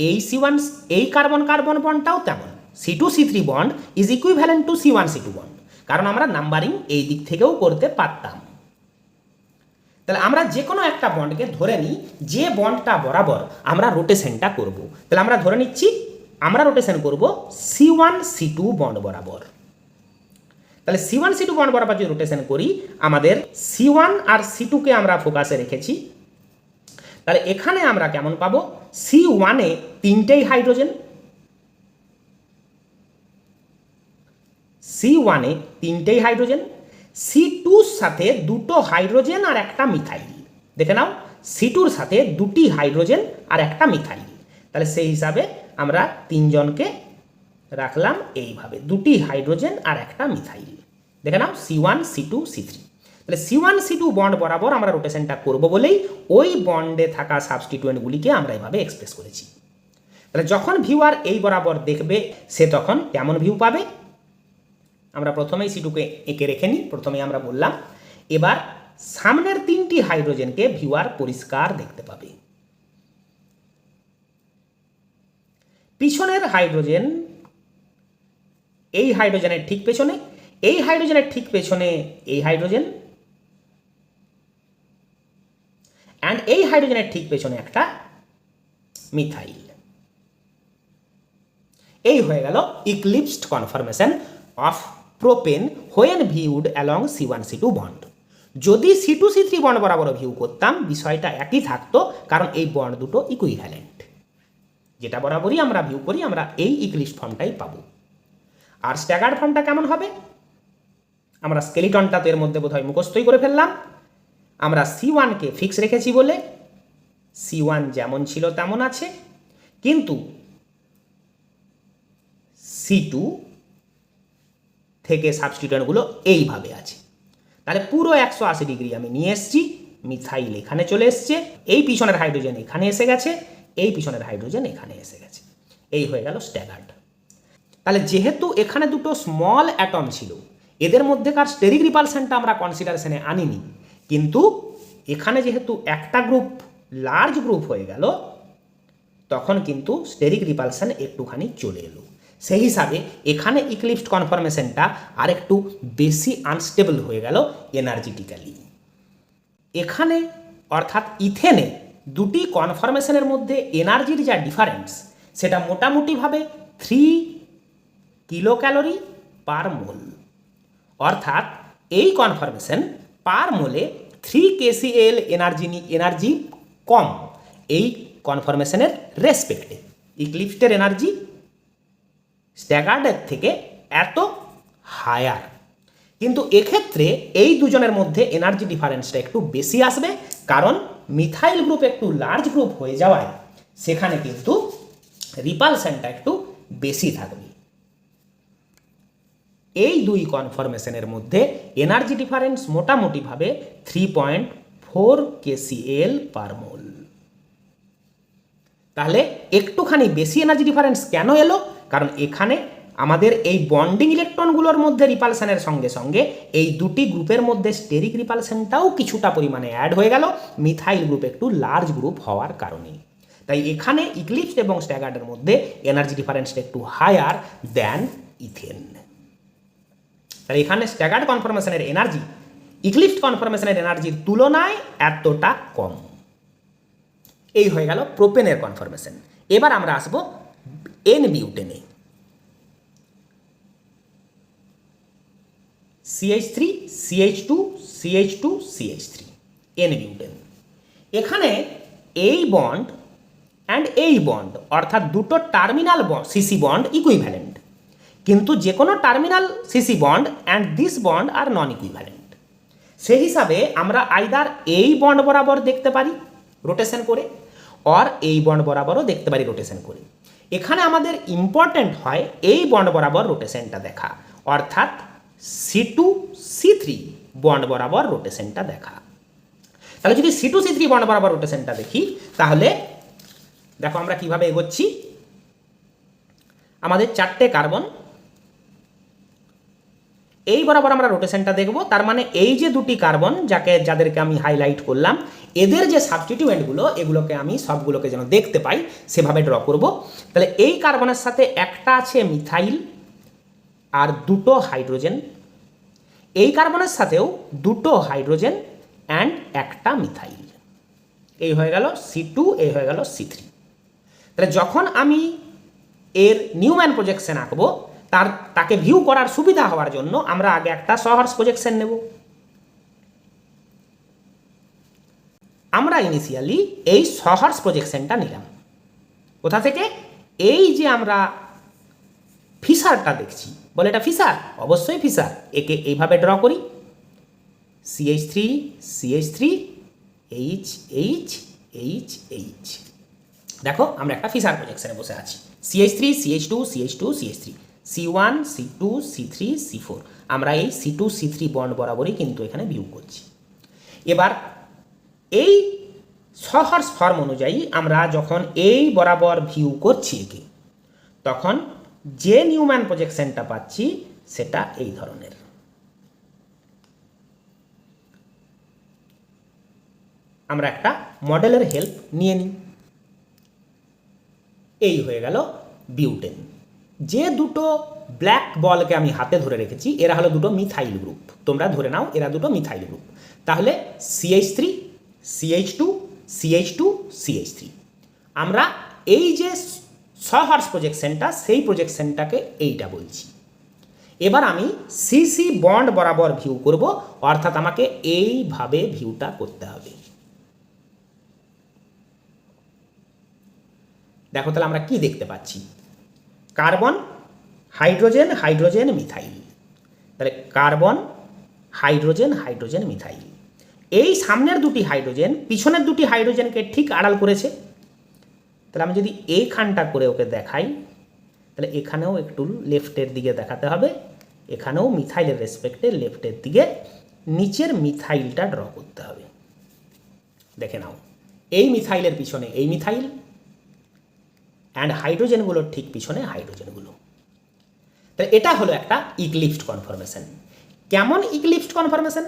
এই C1 এই কার্বন কার্বন বন্ডটাও তেমন, C2 C3 bond is equivalent to C1 C2 bond, কারণ আমরা নাম্বারিং এই দিক থেকেও করতে পারতাম। তাহলে আমরা যে কোনো একটা বন্ডকে ধরে নিই যে বন্ডটা বরাবর আমরা রোটেশনটা করব। তাহলে আমরা ধরে নিচ্ছি আমরা রোটেশন করব C1 C2 বন্ড বরাবর। তাহলে C1 C2 বন্ড বরাবর যদি রোটেশন করি, আমাদের C1 আর C2কে আমরা ফোকাসে রেখেছি। তাহলে এখানে আমরা কেমন পাবো, C1-এ তিনটেই হাইড্রোজেন, C1-এ তিনটেই হাইড্রোজেন, C2-র সাথে দুটো হাইড্রোজেন আর একটা মিথাইল। দেখে নাও, C2-র সাথে দুটি হাইড্রোজেন আর একটা মিথাইল। তাহলে সেই হিসাবে আমরা তিনজনকে রাখলাম এইভাবে, দুটি হাইড্রোজেন আর একটা মিথাইল। দেখে নাও C1 C2 C3। তাহলে C1 C2 বন্ড বরাবর আমরা রোটেশনটা করব বলেই ওই বন্ডে থাকা সাবস্টিটিউয়েন্টগুলিকে আমরা এভাবে এক্সপ্রেস করেছি। তাহলে যখন ভিউয়ার এই বরাবর দেখবে, সে তখন কেমন ভিউ পাবে? আমরা প্রথমেই C2কে এঁকে রেখে নিই, প্রথমেই আমরা বললাম। এবার সামনের তিনটি হাইড্রোজেনকে ভিউয়ার পরিষ্কার দেখতে পাবে। পিছনের হাইড্রোজেন এই হাইড্রোজেনের ঠিক পেছনে, এই হাইড্রোজেনের ঠিক পেছনে এই হাইড্রোজেন, অ্যান্ড এই হাইড্রোজেনের ঠিক পেছনে একটা মিথাইল। এই হয়ে গেল eclipsed conformation of propane when viewed along C1C2 bond. যদি C2C3 বন্ড বরাবর ভিউ করতাম বিষয়টা একই থাকতো, কারণ এই বন্ড দুটো ইকুইভ্যালেন্ট। যেটা বরাবরই আমরা ভিউ করি আমরা এই ইক্লিপসড ফর্মটাই পাবো। আর স্ট্যাগার্ড ফর্মটা কেমন হবে? আমরা স্কেলিটনটা তো এর মধ্যে বোধহয় মুখস্থই করে ফেললাম। আমরা C1কে ফিক্স রেখেছি বলে C1 যেমন ছিল তেমন আছে, কিন্তু C2 থেকে সাবস্টিটিউয়েন্টগুলো এইভাবে আছে। তাহলে পুরো 180 ডিগ্রি আমি নিয়ে এসেছি, মিথাইল এখানে চলে এসছে, এই পিছনের হাইড্রোজেন এখানে এসে গেছে, এই পিছনের হাইড্রোজেন এখানে এসে গেছে। এই হয়ে গেল স্ট্যাগার্ড। তাহলে যেহেতু এখানে দুটো স্মল অ্যাটম ছিল, এদের মধ্যেকার স্টেরিক রিপালশনটা আমরা কনসিডারেশনে আনিনি, কিন্তু এখানে যেহেতু একটা গ্রুপ লার্জ গ্রুপ হয়ে গেল, তখন কিন্তু স্টেরিক রিপালশন একটুখানি চলে এলো। সেই হিসাবে এখানে ইক্লিপসড কনফরমেশনটা আরেকটু বেশি আনস্টেবল হয়ে গেল এনার্জেটিক্যালি। এখানে অর্থাৎ ইথেনে দুটি কনফরমেশনের মধ্যে এনার্জির যা ডিফারেন্স সেটা মোটামুটিভাবে 3 কিলো ক্যালোরি পার মোল, অর্থাৎ এই কনফরমেশন পার মোলে 3 kcal এনার্জি কম এই কনফরমেশনের রেসপেক্টে। ইক্লিপসডের এনার্জি স্ট্যাগার্ডের থেকে এত হায়ার, কিন্তু এক্ষেত্রে এই দুজনের মধ্যে এনার্জি ডিফারেন্সটা একটু বেশি আসবে, কারণ মিথাইল গ্রুপ একটু লার্জ গ্রুপ হয়ে যাওয়ায় সেখানে কিন্তু রিপালশনটা একটু বেশি থাকবে। এই দুই কনফরমেশনের মধ্যে এনার্জি ডিফারেন্স মোটামুটিভাবে 3.4 kcal পার মোল। তাহলে একটুখানি বেশি এনার্জি ডিফারেন্স কেন এলো? কারণ এখানে আমাদের এই বন্ডিং ইলেকট্রনগুলোর মধ্যে রিপালশনের সঙ্গে সঙ্গে এই দুটি গ্রুপের মধ্যে স্টেরিক রিপালশনটাও কিছুটা পরিমাণে অ্যাড হয়ে গেল, মিথাইল গ্রুপ একটু লার্জ গ্রুপ হওয়ার কারণে। তাই এখানে ইক্লিপসড এবং স্ট্যাগার্ডের মধ্যে এনার্জি ডিফারেন্সটা একটু হায়ার দ্যান ইথেন। তাই এখানে স্ট্যাগার্ড কনফরমেশনের এনার্জি ইক্লিপসড কনফরমেশনের এনার্জির তুলনায় এতটা কম। এই হয়ে গেল প্রোপেনের কনফরমেশন। এবার আমরা আসব N বিউটেনে। CH3 CH2 CH2 CH3 N butane. এখানে এই বন্ড অ্যান্ড এই বন্ড অর্থাৎ দুটো টার্মিনাল সিসি বন্ড ইকুইভ্যালেন্ট, কিন্তু যে কোনো terminal CC bond and this bond আর নন ইকুইভ্যালেন্ট। সেই হিসাবে আমরা আইদার এই বন্ড বরাবর দেখতে পারি রোটেশন করে, অর এই বন্ড বরাবরও দেখতে পারি রোটেশন করে। এখানে আমাদের ইম্পর্ট্যান্ট হয় এই বন্ড বরাবর রোটেশনটা দেখা, অর্থাৎ C2C3 বন্ড বরাবর রোটেশনটা দেখা। তাহলে যদি C2C3 বন্ড বরাবর রোটেশনটা দেখি, তাহলে দেখো আমরা কিভাবে এগোচ্ছি। আমাদের 4টে কার্বন, এই বরাবর আমরা রোটেশনটা দেখব। তার মানে এই যে দুটি কার্বন যাদেরকে আমি হাইলাইট করলাম, এদের যে সাবস্টিটিউয়েন্টগুলো এগুলোকে আমি সবগুলোকে যেন দেখতে পাই সেভাবে ড্র করব। তাহলে এই কার্বনের সাথে একটা আছে মিথাইল আর দুটো হাইড্রোজেন, এই কার্বনের সাথেও দুটো হাইড্রোজেন অ্যান্ড একটা মিথাইল। এই হয়ে গেল C2, এই হয়ে গেল C3। তাহলে যখন আমি এর নিউম্যান প্রজেকশন আঁকবো তাকে ভিউ করার সুবিধা হওয়ার জন্য আমরা আগে একটা সহর্স প্রজেকশন নেব। আমরা ইনিশিয়ালি এই সহর্স প্রজেকশনটা নিলাম কোথা থেকে? এই যে আমরা ফিশারটা দেখছি, বলে এটা ফিশার, অবশ্যই ফিশার। একে এইভাবে ড্র করি, CH3 CH3 H H H H। দেখো আমরা একটা ফিশার প্রজেকশনে বসে আছি, CH3 CH2 CH2 CH3 C1 C2 C3 C4। আমরা এই C2 C3 বন্ড বরাবরই কিন্তু এখানে ভিউ করছি। এবার এই সহর্স ফর্ম অনুযায়ী আমরা যখন এই বরাবর ভিউ করছি একে, তখন যে নিউম্যান প্রজেকশনটা পাচ্ছি সেটা এই ধরনের। আমরা একটা মডেলের হেল্প নিয়ে নিই। এই হয়ে গেল বিউটেন। যে দুটো ব্ল্যাক বলকে আমি হাতে ধরে রেখেছি এরা হলো দুটো মিথাইল গ্রুপ, তোমরা ধরে নাও এরা দুটো মিথাইল গ্রুপ। তাহলে CH3 CH2 CH2 CH3, আমরা এই যে সহর্স প্রজেকশনটা সেই প্রজেকশনটাকে এইটা বলছি। এবার আমি CC বন্ড বরাবর ভিউ করব, অর্থাৎ আমাকে এইভাবে ভিউটা করতে হবে। দেখো তাহলে আমরা কি দেখতে পাচ্ছি, কার্বন হাইড্রোজেন হাইড্রোজেন মিথাইল, তাহলে কার্বন হাইড্রোজেন হাইড্রোজেন মিথাইল। এই সামনের দুটি হাইড্রোজেন পিছনের দুটি হাইড্রোজেনকে ঠিক আড়াল করেছে। তাহলে আমি যদি এইখানটা করে ওকে দেখাই, তাহলে এখানেও একটু লেফটের দিকে দেখাতে হবে, এখানেও মিথাইলের রেসপেক্টে লেফটের দিকে নিচের মিথাইলটা ড্র করতে হবে। দেখে নাও এই মিথাইলের পিছনে এই মিথাইল, অ্যান্ড হাইড্রোজেনগুলোর ঠিক পিছনে হাইড্রোজেনগুলো। তাহলে এটা হলো একটা ইক্লিপ্সড কনফরমেশন। কেমন ইক্লিপ্সড কনফরমেশন?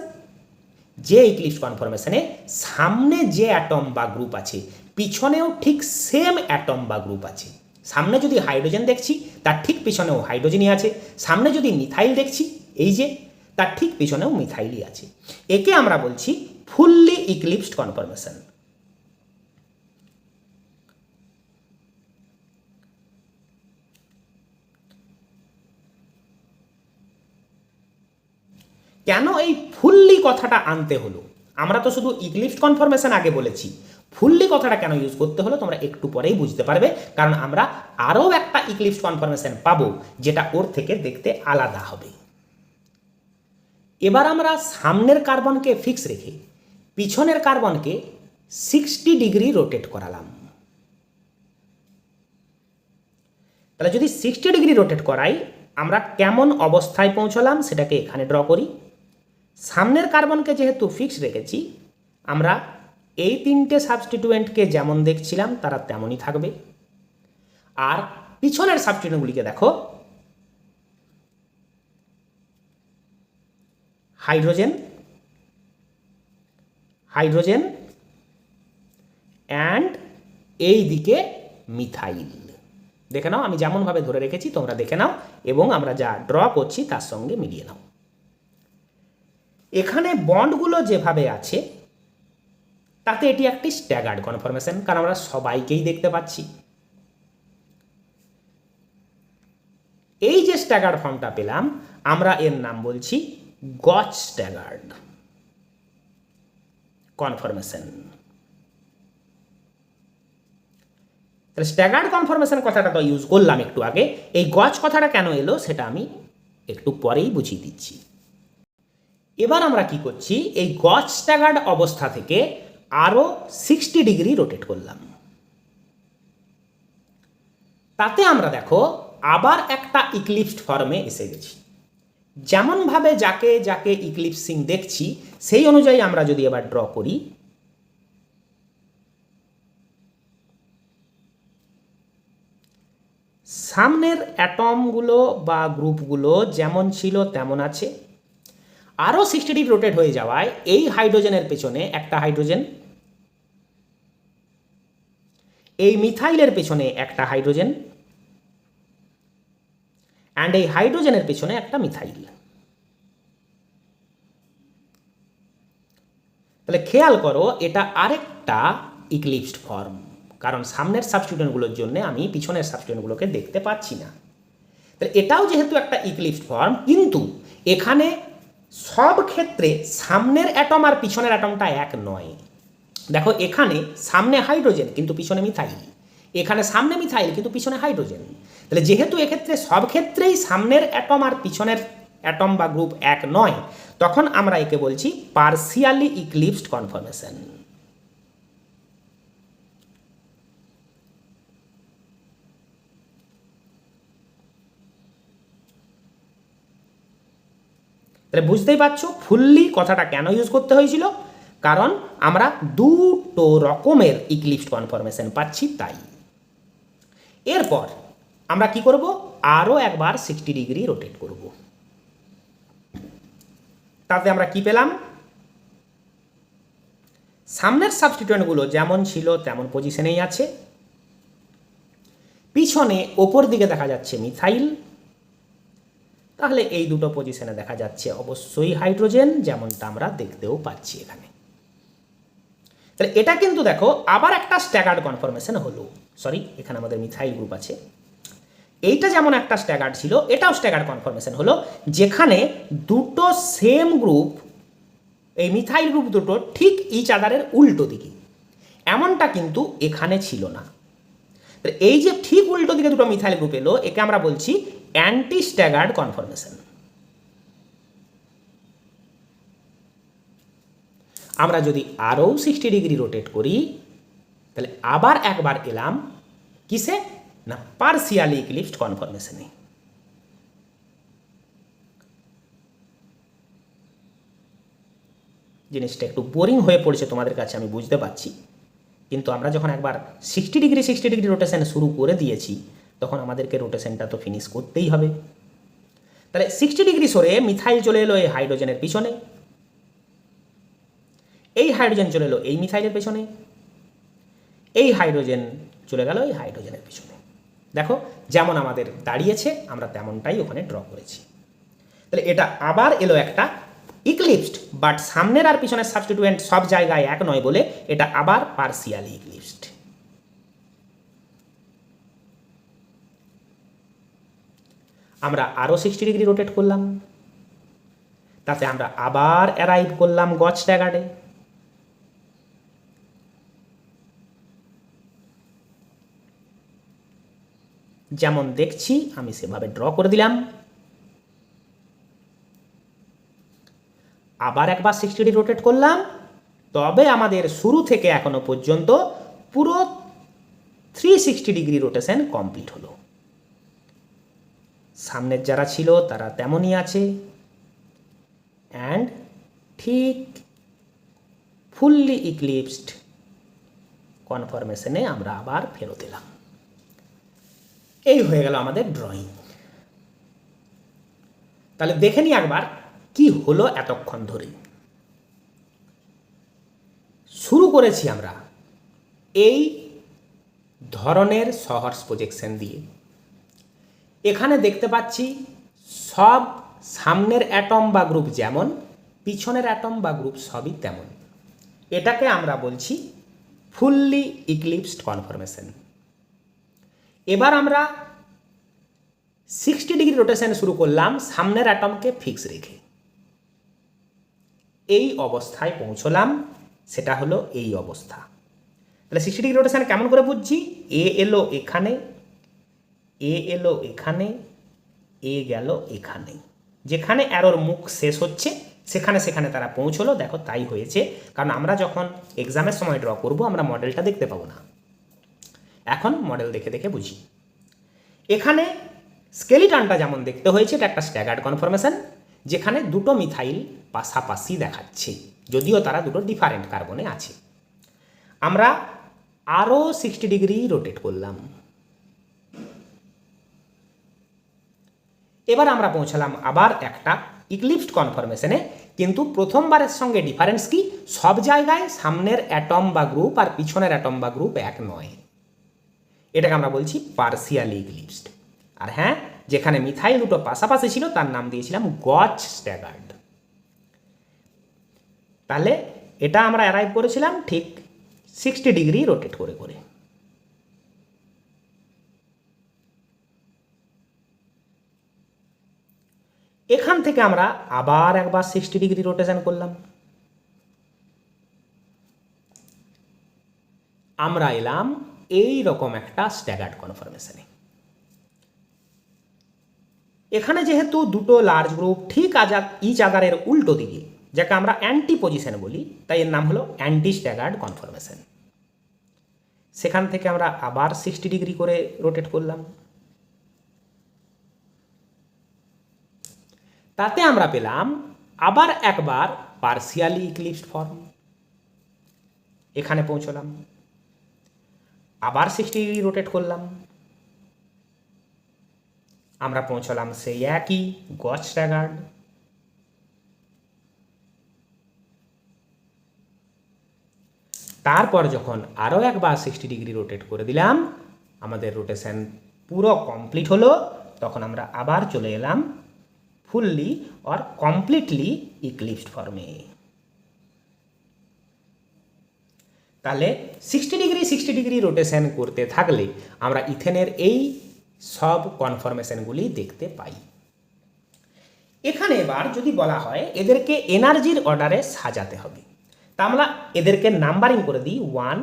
যে ইক্লিপ্সড কনফরমেশনে সামনে যে অ্যাটম বা গ্রুপ আছে পিছনেও ঠিক সেম অ্যাটম বা গ্রুপ আছে। সামনে যদি হাইড্রোজেন দেখছি তার ঠিক পিছনেও হাইড্রোজেনই আছে, সামনে যদি মিথাইল দেখছি এই যে তার ঠিক পিছনেও মিথাইলই আছে। একে আমরা বলছি ফুললি ইক্লিপ্সড কনফরমেশন। কেন এই ফুললি কথাটা আনতে হলো? আমরা তো শুধু ইক্লিপ্সড কনফরমেশন আগে বলেছি, ফুললি কথাটা কেন ইউজ করতে হলো তোমরা একটু পরেই বুঝতে পারবে, কারণ আমরা আরও একটা ইক্লিপ্সড কনফরমেশন পাবো যেটা ওর থেকে দেখতে আলাদা হবে। এবার আমরা সামনের কার্বনকে ফিক্স রেখে পিছনের কার্বনকে 60 ডিগ্রি রোটেট করালাম। তাহলে যদি 60 ডিগ্রি রোটেট করাই আমরা কেমন অবস্থায় পৌঁছলাম সেটাকে এখানে ড্র করি। সামনের কার্বনকে যেহেতু ফিক্স রেখেছি আমরা এই তিনটে সাবস্টিটিউয়েন্টকে যেমন দেখছিলাম তারা তেমনই থাকবে, আর পিছনের সাবস্টিটিউয়েন্টগুলিকে দেখো, হাইড্রোজেন হাইড্রোজেন অ্যান্ড এই দিকে মিথাইল। দেখে নাও আমি যেমনভাবে ধরে রেখেছি তোমরা দেখে নাও এবং আমরা যা ড্র করছি তার সঙ্গে মিলিয়ে নাও। এখানে বন্ডগুলো যেভাবে আছে তাতে এটি একটি স্ট্যাগার্ড কনফরমেশন, কারণ আমরা সবাইকেই দেখতে পাচ্ছি। এই যে স্ট্যাগার্ড ফর্মটা পেলাম আমরা এর নাম বলছি গচ স্ট্যাগার্ড কনফরমেশন। তাহলে স্ট্যাগার্ড কনফরমেশন কথাটা তো ইউজ করলাম একটু আগে, এই গচ কথাটা কেন এলো সেটা আমি একটু পরেই বুঝিয়ে দিচ্ছি। এবার আমরা কি করছি, এই গচ স্ট্যাগার্ড অবস্থা থেকে আরও 60 ডিগ্রি রোটেট করলাম। তাতে আমরা দেখো আবার একটা ইক্লিপ্সড ফর্মে এসে গেছি। যেমনভাবে যাকে যাকে ইক্লিপসিং দেখছি সেই অনুযায়ী আমরা যদি এবার ড্র করি, সামনের অ্যাটমগুলো বা গ্রুপগুলো যেমন ছিল তেমন আছে, আরও 60 ডিগ্রি রোটেট হয়ে যাওয়ায় এই হাইড্রোজেনের পেছনে একটা হাইড্রোজেন, এই মিথাইলের পেছনে একটা হাইড্রোজেন, অ্যান্ড এই হাইড্রোজেনের পেছনে একটা মিথাইল। তাহলে খেয়াল করো এটা আরেকটা ইক্লিপ্সড ফর্ম, কারণ সামনের সাবস্টিটিউয়েন্টগুলোর জন্য আমি পিছনের সাবস্টিটিউয়েন্টগুলোকে দেখতে পাচ্ছি না। তাহলে এটাও যেহেতু একটা ইক্লিপ্সড ফর্ম, কিন্তু এখানে সব ক্ষেত্রে সামনের অ্যাটম আর পিছনের অ্যাটমটা এক নয়। দেখো এখানে সামনে হাইড্রোজেন কিন্তু পিছনে মিথাইল, এখানে সামনে মিথাইল কিন্তু পিছনে হাইড্রোজেন। তাহলে যেহেতু এক্ষেত্রে সব ক্ষেত্রেই সামনের অ্যাটম আর পিছনের অ্যাটম বা গ্রুপ এক নয়, তখন আমরা একে বলছি পার্সিয়ালি ইক্লিপ্সড কনফরমেশন। তাহলে বুঝতেই পারছো ফুললি কথাটা কেন ইউজ করতে হয়েছিল, কারণ আমরা দুটো রকমের ইক্লিপ্সড কনফরমেশন পাচ্ছি তাই। এরপর আমরা কি করব, আরও একবার 60 ডিগ্রি রোটেট করব। তাতে আমরা কি পেলাম, সামনের সাবস্টিটিউয়েন্টগুলো যেমন ছিল তেমন পজিশনেই আছে, পিছনে ওপর দিকে দেখা যাচ্ছে মিথাইল, তাহলে এই দুটো পজিশনে দেখা যাচ্ছে অবশ্যই হাইড্রোজেন, যেমনটা আমরা দেখতেও পাচ্ছি এখানে। তাহলে এটা কিন্তু দেখো আবার একটা স্ট্যাগার্ড কনফরমেশন হলো। সরি, এখানে আমাদের মিথাইল গ্রুপ আছে। এইটা যেমন একটা স্ট্যাগার্ড ছিল, এটাও স্ট্যাগার্ড কনফরমেশন হলো, যেখানে দুটো সেম গ্রুপ, এই মিথাইল গ্রুপ দুটো ঠিক ইচ আদারের উল্টো দিকে। এমনটা কিন্তু এখানে ছিল না। এই যে ঠিক উল্টো দিকে দুটো মিথাইল গ্রুপ এলো, একে আমরা বলছি অ্যান্টি স্ট্যাগার্ড কনফরমেশন। আমরা যদি আরও 60 ডিগ্রি রোটেট করি, তাহলে আবার একবার এলাম কিসে না, পার্সিয়ালি ইক্লিপসড কনফরমেশনে। জিনিসটা একটু বোরিং হয়ে পড়েছে তোমাদের কাছে, আমি বুঝতে পারছি, কিন্তু আমরা যখন একবার 60 ডিগ্রি রোটেশন শুরু করে দিয়েছি, তখন আমাদেরকে রোটেশনটা তো ফিনিশ করতেই হবে। তাহলে 60 ডিগ্রি সরে মিথাইল চলে এলো এই হাইড্রোজেনের পিছনে, এই হাইড্রোজেন চলে এলো এই মিথাইলের পেছনে, এই হাইড্রোজেন চলে গেল এই হাইড্রোজেনের পিছনে। দেখো যেমন আমাদের দাঁড়িয়েছে আমরা তেমনটাই ওখানে ড্র করেছি। তাহলে এটা আবার এলো একটা ইক্লিপসড, বাট সামনের আর পিছনের সাবস্টিটিউয়েন্ট সব জায়গায় এক নয় বলে এটা আবার পার্সিয়ালি ইক্লিপসড। আমরা আরও 60 ডিগ্রি রোটেট করলাম, তাতে আমরা আবার অ্যারাইভ করলাম গজ স্ট্যাগার্ডে। যেমন দেখছি আমি সেভাবে ড্র করে দিলাম। আবার একবার 60 ডিগ্রি রোটেট করলাম, তবে আমাদের শুরু থেকে এখনো পর্যন্ত পুরো 360 ডিগ্রি রোটেশন কমপ্লিট হলো। সামনের যারা ছিল তারা তেমনই আছে, অ্যান্ড ঠিক ফুললি ইক্লিপসড কনফরমেশনে আমরা আবার ফেরত এলাম। এই হয়ে গেল আমাদের ড্রয়িং। তাহলে দেখে নিই একবার কি হলো এতক্ষণ ধরে। শুরু করেছি আমরা এই ধরনের সহর্স প্রজেকশন দিয়ে। এখানে দেখতে পাচ্ছি সব সামনের অ্যাটম বা গ্রুপ যেমন, পিছনের অ্যাটম বা গ্রুপ সবই তেমন। এটাকে আমরা বলছি ফুললি ইক্লিপসড কনফরমেশন। এবার আমরা 60 ডিগ্রি রোটেশন শুরু করলাম সামনের অ্যাটমকে ফিক্স রেখে। এই অবস্থায় পৌঁছলাম, সেটা হলো এই অবস্থা। তাহলে 60 ডিগ্রি রোটেশন কেমন করে বুঝছি? এ এলো এখানে, এ এলো এখানে, এ গেল এখানে, যেখানে অ্যারোর মুখ শেষ হচ্ছে সেখানে সেখানে তারা পৌঁছলো। দেখো তাই হয়েছে, কারণ আমরা যখন এক্সামের সময় ড্র করব আমরা মডেলটা দেখতে পাবো না, এখন মডেল দেখে দেখে বুঝি। এখানে স্কেলিটনটা যেমন দেখতে হয়েছে, এটা একটা স্ট্যাগার্ড কনফরমেশন, যেখানে দুটো মিথাইল পাশাপাশি দেখাচ্ছে, যদিও তারা দুটো ডিফারেন্ট কার্বনে আছে। আমরা আরও 60 ডিগ্রি রোটেট করলাম। এবার আমরা পৌঁছালাম আবার একটা ইক্লিপসড কনফরমেশনে, কিন্তু প্রথমবারের সঙ্গে ডিফারেন্স কি, সব জায়গায় সামনের অ্যাটম বা গ্রুপ আর পিছনের অ্যাটম বা গ্রুপ এক নয়। এটাকে আমরা বলছি পার্সিয়ালি ইক্লিপসড। আর হ্যাঁ, যেখানে মিথাইল দুটো পাশাপাশি ছিল তার নাম দিয়েছিলাম গজ স্ট্যাগার্ড। তাহলে এটা আমরা অ্যারাইভ করেছিলাম ঠিক 60 ডিগ্রি রোটেট করে করে। এখান থেকে আমরা আবার একবার 60 ডিগ্রি রোটেশন করলাম। আমরা এলাম এই রকম একটা স্ট্যাগার্ড কনফরমেশনে। এখানে যেহেতু দুটো লার্জ গ্রুপ ঠিক ইচ আদারের উল্টো দিকে, যাকে আমরা অ্যান্টি পজিশন বলি, তাই এর নাম হলো অ্যান্টি স্ট্যাগার্ড কনফরমেশন। সেখান থেকে আমরা আবার 60 ডিগ্রি করে রোটেট করলাম। তাতে আমরা পেলাম আবার একবার পার্সিয়ালি ইক্লিপসড ফর্ম। এখানে পৌঁছলাম, আবার 60 ডিগ্রি রোটেট করলাম, আমরা পৌঁছলাম সেই একই গজ স্ট্যাগার্ড। তারপর যখন আরও একবার 60 ডিগ্রি রোটেট করে দিলাম, আমাদের রোটেশন পুরো কমপ্লিট হলো, তখন আমরা আবার চলে এলাম ফুললি অর কমপ্লিটলি ইক্লিপসড ফর্মে। তাহলে 60 ডিগ্রি রোটেশন করতে থাকলে আমরা ইথেনের এই সব কনফরমেশনগুলি দেখতে পাই। এখানে এবার যদি বলা হয় এদেরকে এনার্জির অর্ডারে সাজাতে হবে, তা আমরা এদেরকে নাম্বারিং করে দিই 1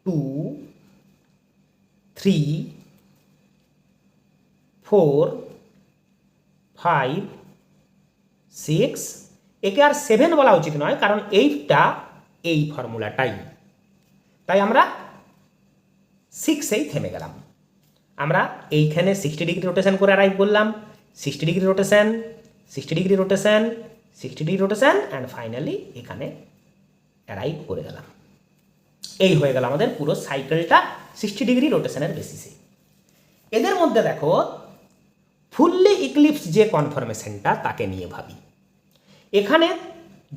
2 3 4 5 6, একে আর 7 বলা উচিত নয়, কারণ এইটা এই ফর্মুলাটাই, তাই আমরা 6এই থেমে গেলাম। আমরা এইখানে 60 ডিগ্রি রোটেশন করে অ্যারাইভ করলাম, 60 degree rotation, 60 degree rotation, 60 degree rotation and finally এখানে অ্যারাইভ করে গেলাম। এই হয়ে গেল আমাদের পুরো সাইকেলটা 60 ডিগ্রি রোটেশনের বেসিসে। এদের মধ্যে দেখো ফুললি ইক্লিপস যে কনফরমেশনটা তাকে নিয়ে ভাবি। এখানে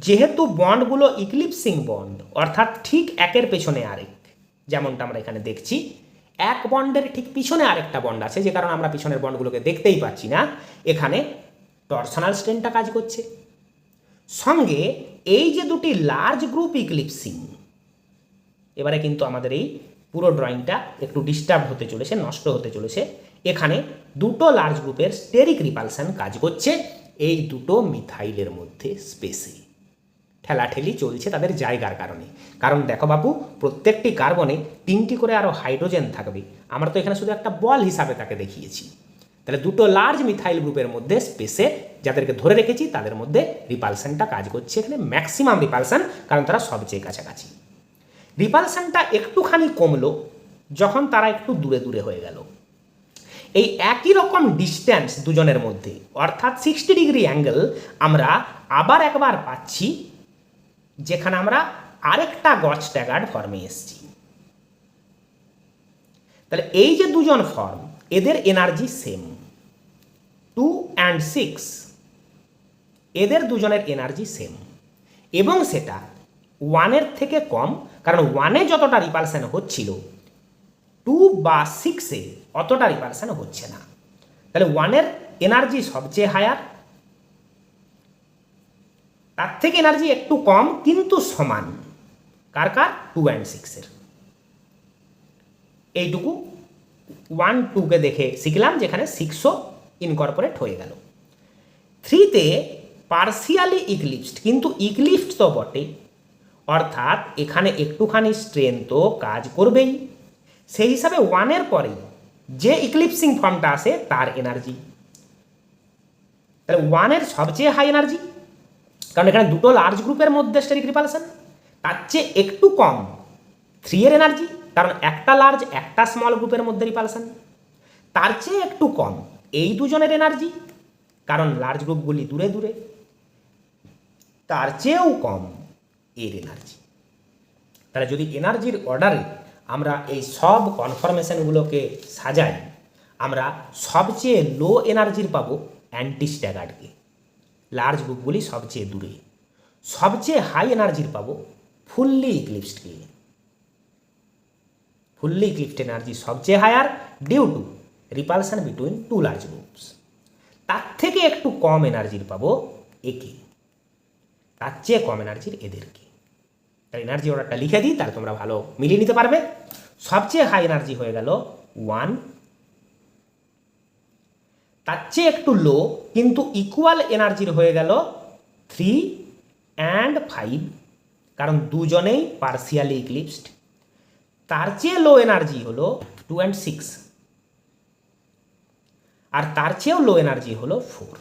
যেহেতু বন্ডগুলো ইক্লিপসিং বন্ড, অর্থাৎ ঠিক একের পেছনে আরেক, যেমনটা আমরা এখানে দেখছি এক বন্ডের ঠিক পিছনে আরেকটা বন্ড আছে, যে কারণে আমরা পিছনের বন্ডগুলোকে দেখতেই পাচ্ছি না। এখানে টরশনাল স্ট্রেনটা কাজ করছে, সঙ্গে এই যে দুটি লার্জ গ্রুপ ইক্লিপসিং, এবারে কিন্তু আমাদের এই পুরো ড্রয়িংটা একটু ডিস্টার্ব হতে চলেছে, নষ্ট হতে চলেছে। এখানে দুটো লার্জ গ্রুপের স্টেরিক রিপালশন কাজ করছে এই দুটো মিথাইলের মধ্যে স্পেসে, ঠেলাঠেলি চলছে তাদের জায়গার কারণে। কারণ দেখো বাবু, প্রত্যেকটি কার্বনে 3টি করে আরও হাইড্রোজেন থাকবে, আমরা তো এখানে শুধু একটা বল হিসাবে তাকে দেখিয়েছি। তাহলে দুটো লার্জ মিথাইল গ্রুপের মধ্যে স্পেসে যাদেরকে ধরে রেখেছি তাদের মধ্যে রিপালশনটা কাজ করছে, এখানে ম্যাক্সিমাম রিপালশন, কারণ তারা সবচেয়ে কাছাকাছি। রিপালশনটা একটুখানি কমলো যখন তারা একটু দূরে দূরে হয়ে গেল। এই একই রকম ডিস্ট্যান্স দুজনের মধ্যে, অর্থাৎ 60 ডিগ্রি অ্যাঙ্গেল আমরা আবার একবার পাচ্ছি, যেখানে আমরা আরেকটা গজ স্ট্যাগার্ড ফর্মে এসেছি। তাহলে এই যে দুজন ফর্ম, এদের এনার্জি সেম, 2 and 6, এদের দুজনের এনার্জি সেম, এবং সেটা 1-এর থেকে কম, কারণ 1-এ যতটা রিপালশন হচ্ছিল 2 বা 6-এ অতটা রিপালশন হচ্ছে না। তাহলে 1-এর এনার্জি সবচেয়ে হায়ার, তার থেকে এনার্জি একটু কম কিন্তু সমান, কার 2 and 6-এর। এইটুকু 1 2-কে দেখে শিখলাম, যেখানে 6ও ইনকর্পোরেট হয়ে গেল। 3-তে পার্সিয়ালি ইক্লিপসড, কিন্তু ইক্লিপসড তো বটে, অর্থাৎ এখানে একটুখানি স্ট্রেন তো কাজ করবেই। সেই হিসাবে 1-এর পরে যে ইক্লিপসিং ফর্মটা আসে তার এনার্জি, তাহলে 1-এর সবচেয়ে হাই এনার্জি, কারণ এখানে দুটো লার্জ গ্রুপের মধ্যে স্টেরিক রিপালশন। তার চেয়ে একটু কম 3-এর এনার্জি, কারণ একটা লার্জ একটা স্মল গ্রুপের মধ্যে রিপালশন। তার চেয়ে একটু কম এই দুজনের এনার্জি, কারণ লার্জ গ্রুপগুলি দূরে দূরে। তার চেয়েও কম এর এনার্জি। তাহলে যদি এনার্জির অর্ডারে আমরা এই সব কনফরমেশনগুলোকে সাজাই, আমরা সবচেয়ে লো এনার্জির পাবো অ্যান্টি স্ট্যাগার্ডকে, লার্জ গ্রুপগুলি সবচেয়ে দূরে। সবচেয়ে হাই এনার্জির পাবো ফুললি ইক্লিপসডকে, ফুললি ইক্লিপসড এনার্জি সবচেয়ে higher due to repulsion between 2 large groups. তার থেকে একটু কম এনার্জির পাবো একে, তার চেয়ে কম এনার্জির এদেরকে। তার এনার্জি অর্ডারটা লিখে দিই, তাহলে তোমরা ভালো মিলিয়ে নিতে পারবে। সবচেয়ে হাই এনার্জি হয়ে গেল 1, তার চেয়ে একটু লো কিন্তু ইকুয়াল এনার্জির হয়ে গেল 3 and 5, কারণ দুজনেই পার্সিয়ালি ইক্লিপসড। তার চেয়ে লো এনার্জি হলো 2 and 6, আর তার চেয়েও লো এনার্জি হলো 4।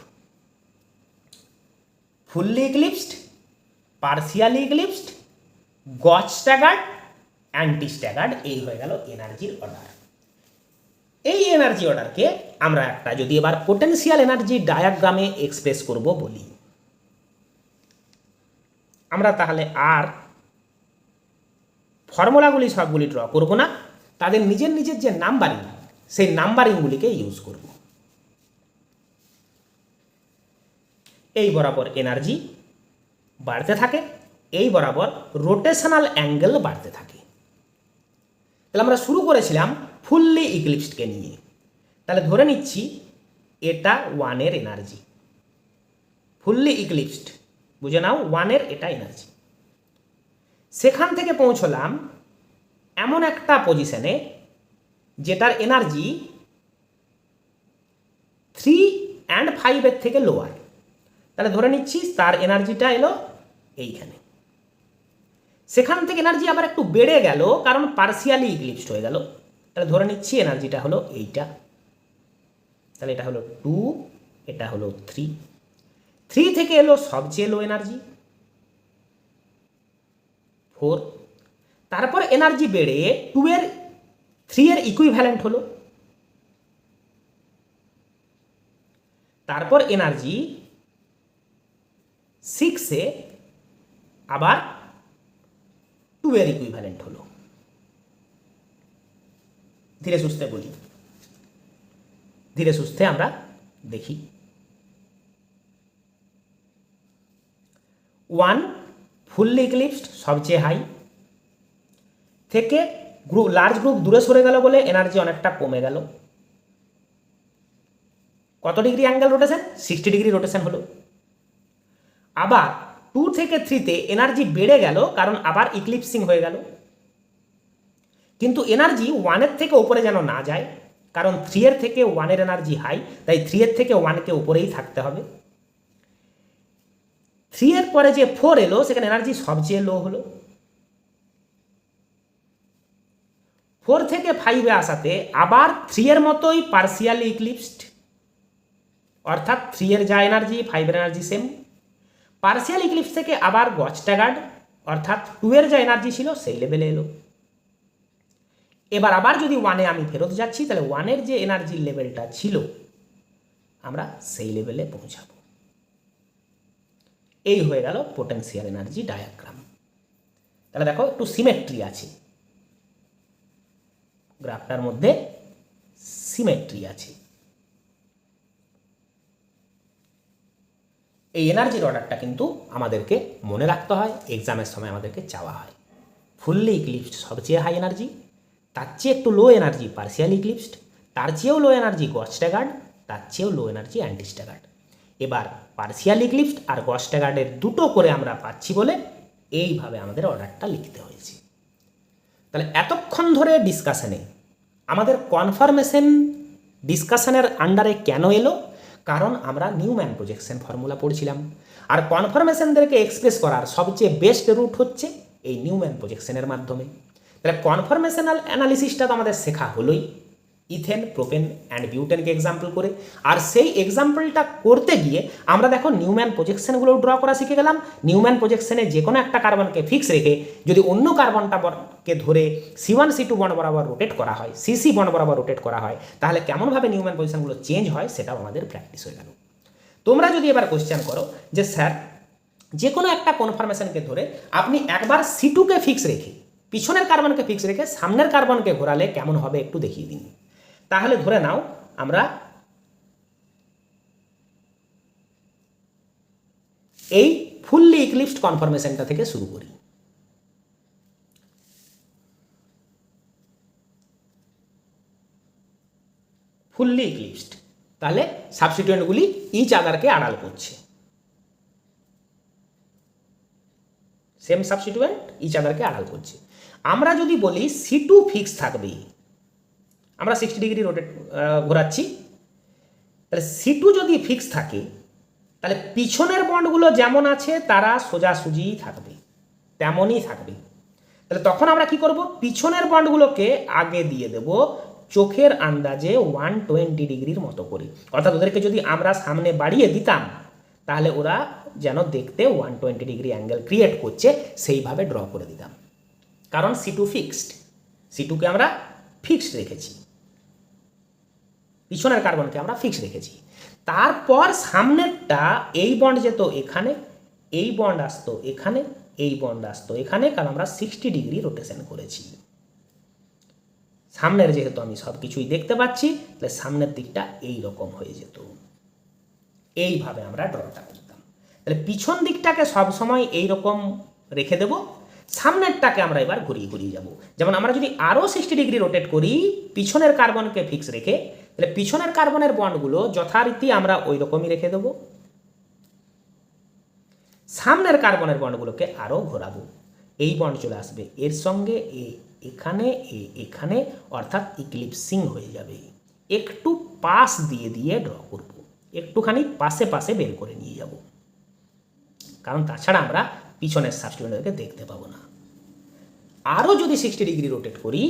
ফুললি ইক্লিপসড, পার্সিয়ালি ইক্লিপসড, গজ স্ট্যাগার্ড, অ্যান্টি স্ট্যাগার্ড, এই হয়ে গেল এনার্জির অর্ডার। এই এনার্জি অর্ডারকে আমরা একটা যদি এবার পোটেনশিয়াল এনার্জি ডায়াগ্রামে এক্সপ্রেস করব বলি, আমরা তাহলে আর ফর্মুলাগুলি সবগুলি ড্র করব না, তাদের নিজের নিজের যে নাম্বারিং, সেই নাম্বারিংগুলিকে ইউজ করব। এই বরাবর এনার্জি বাড়তে থাকে, এই বরাবর রোটেশনাল অ্যাঙ্গেল বাড়তে থাকে। তাহলে আমরা শুরু করেছিলাম ফুললি ইক্লিপসডকে নিয়ে। তাহলে ধরে নিচ্ছি এটা 1 এর এনার্জি, ফুললি ইক্লিপসড, বুঝে নাও 1 এর এটা এনার্জি। সেখান থেকে পৌঁছলাম এমন একটা পজিশনে যেটার এনার্জি 3 and 5 এর থেকে লোয়ার। তাহলে ধরে নিচ্ছি তার এনার্জিটা এলো এইখানে। সেখান থেকে এনার্জি আবার একটু বেড়ে গেল কারণ পার্সিয়ালি ইক্লিপসড হয়ে গেল। তাহলে ধরে নিচ্ছি এনার্জিটা হলো এইটা। তাহলে এটা হলো 2, এটা হলো 3। 3 থেকে এলো সবচেয়ে লো এনার্জি 4। তারপর এনার্জি বেড়ে 3 এর ইকুইভ্যালেন্ট হলো। তারপর এনার্জি 6 এ আবার 2 এর ইকুইভ্যালেন্ট হলো। ধীরে সুস্থে বলি, ধীরে সুস্থে আমরা দেখি। 1 ফুললি ইক্লিপসড সবচেয়ে হাই, থেকে লার্জ গ্রুপ দূরে সরে গেল বলে এনার্জি অনেকটা কমে গেল। কত degree angle rotation? 60 degree rotation হলো। আবার 2 থেকে 3-তে এনার্জি বেড়ে গেল কারণ আবার ইক্লিপসিং হয়ে গেল। কিন্তু এনার্জি 1 এর থেকে উপরে যেন না যায়, কারণ 3 এর থেকে 1 এর এনার্জি হাই, তাই 3 এর থেকে 1কে উপরেই থাকতে হবে। 3 এর পরে যে 4 এলো সেখানে এনার্জি সবচেয়ে লো হলো। 4 থেকে 5-এ আসাতে আবার 3 এর মতোই পার্সিয়ালি ইক্লিপসড, অর্থাৎ 3 এর যা এনার্জি 5 এর এনার্জি সেম। পার্সিয়াল ইক্লিপস থেকে আবার গজস্ট্যাগার্ড, অর্থাৎ 2 এর যা এনার্জি ছিল সেই লেভেলে এলো। এবার আবার যদি 1-এ আমি ফেরত যাচ্ছি তাহলে 1 এর যে এনার্জি লেভেলটা ছিল আমরা সেই লেভেলে পৌঁছাবো। এই হয়ে গেল পোটেনশিয়াল এনার্জি ডায়াগ্রাম। তাহলে দেখো একটু সিমেট্রি আছে, গ্রাফটার মধ্যে সিমেট্রি আছে। এই এনার্জির অর্ডারটা কিন্তু আমাদেরকে মনে রাখতে হয়, এক্সামের সময় আমাদেরকে চাওয়া হয়। ফুললি ইক্লিপসড সবচেয়ে হাই এনার্জি, তার চেয়ে একটু লো এনার্জি পার্সিয়ালি ইক্লিপসড, তার চেয়েও লো এনার্জি গজস্ট্যাগার্ড, তার চেয়েও লো এনার্জি অ্যান্টিস্ট্যাগার্ড। এবার পার্সিয়াল ইক্লিপসড আর গজস্ট্যাগার্ডের দুটো করে আমরা পাচ্ছি বলে এইভাবে আমাদের অর্ডারটা লিখতে হয়েছে। তাহলে এতক্ষণ ধরে ডিসকাশনে আমাদের কনফার্মেশন ডিসকাশনের আন্ডারে কেন এলো? কারণ আমরা নিউম্যান প্রজেকশন ফর্মুলা পড়ছিলাম, আর কনফার্মেশনদেরকে এক্সপ্রেস করার সবচেয়ে বেস্ট রুট হচ্ছে এই নিউম্যান প্রজেকশনের মাধ্যমে। তাহলে কনফার্মেশনাল অ্যানালিসিসটা তো আমাদের শেখা হলোই, ইথেন, প্রোপেন অ্যান্ড বিউটেনকে এক্সাম্পল করে। আর সেই এক্সাম্পলটা করতে গিয়ে আমরা দেখো নিউম্যান প্রজেকশনগুলো ড্র করা শিখে গেলাম। নিউম্যান প্রজেকশনে যে কোনো একটা কার্বনকে ফিক্স রেখে যদি অন্য কার্বনটাকে ধরে C1 C2 বন্ড বরাবর রোটেট করা হয়, CC বন্ড বরাবর রোটেট করা হয়, তাহলে কেমনভাবে নিউম্যান পজিশনগুলো চেঞ্জ হয় সেটাও আমাদের প্র্যাকটিস হয়ে গেল। তোমরা যদি এবার কোশ্চেন করো যে স্যার যে কোনো একটা কনফার্মেশনকে ধরে আপনি একবার C2কে ফিক্স রেখে, পিছনের কার্বনকে ফিক্স রেখে সামনের কার্বনকে ঘোরালে কেমন হবে একটু দেখিয়ে দিন। তাহলে ধরে নাও আমরা এই ফুললি ইক্লিপসড কনফার্মেশনটা থেকে শুরু করি। ফুললি ইক্লিপসড, তাহলে সাবস্টিটিউয়েন্টগুলি ইচ আদারকে আড়াল করছে, সেম সাবস্টিটিউয়েন্ট ইচ আদারকে আড়াল করছে। আমরা যদি বলি C2 ফিক্স থাকবে, আমরা 60 ডিগ্রি রোটেট ঘোরাচ্ছি, তাহলে C2 যদি ফিক্স থাকে তাহলে পিছনের বন্ডগুলো যেমন আছে তারা সোজাসুজিই থাকবে, তেমনই থাকবে। তাহলে তখন আমরা কি করব? পিছনের বন্ডগুলোকে আগে দিয়ে দেব চোখের আন্দাজে 120 ডিগ্রির মতো করে, অর্থাৎ ওদেরকে যদি আমরা সামনে বাড়িয়ে দিতাম তাহলে ওরা যেন দেখতে 120 ডিগ্রি অ্যাঙ্গেল ক্রিয়েট করছে সেইভাবে ড্র করে দিতাম। কারণ C2 ফিক্সড, C2কে আমরা ফিক্সড রেখেছি, পিছনের কার্বনকে আমরা ফিক্স রেখেছি। তারপর সামনেরটা এই বন্ড যেত এখানে, এই বন্ড আসতো এখানে, এই বন্ড আসতো এখানে, কারণ আমরা 60 ডিগ্রি রোটেশন করেছি। সামনের যেহেতু আমি সব কিছুই দেখতে পাচ্ছি, তাহলে সামনের দিকটা এই রকম হয়ে যেত, এইভাবে আমরা ড্রটা করতাম। তাহলে পিছন দিকটাকে সবসময় এই রকম রেখে দেব, সামনেরটাকে আমরা এবার ঘুরিয়ে ঘুরিয়ে যাব। যেমন আমরা যদি আরও 60 ডিগ্রি রোটেট করি পিছনের কার্বনকে ফিক্স রেখে, তাহলে পিছনের কার্বনের বন্ডগুলো যথারীতি আমরা ওই রকমই রেখে দেবো। সামনের কার্বনের বন্ডগুলোকে আরও ঘোরাবো, এই বন্ড চলে আসবে এর সঙ্গে, এখানে এখানে, অর্থাৎ ইক্লিপসিং হয়ে যাবে। একটু পাশ দিয়ে দিয়ে ড্র করব, একটুখানি পাশে পাশে বের করে নিয়ে যাব, কারণ তাছাড়া আমরা পিছনের সাবস্টিটিউয়েন্টদেরকে দেখতে পাবো না। আরও যদি 60 ডিগ্রি রোটেট করি,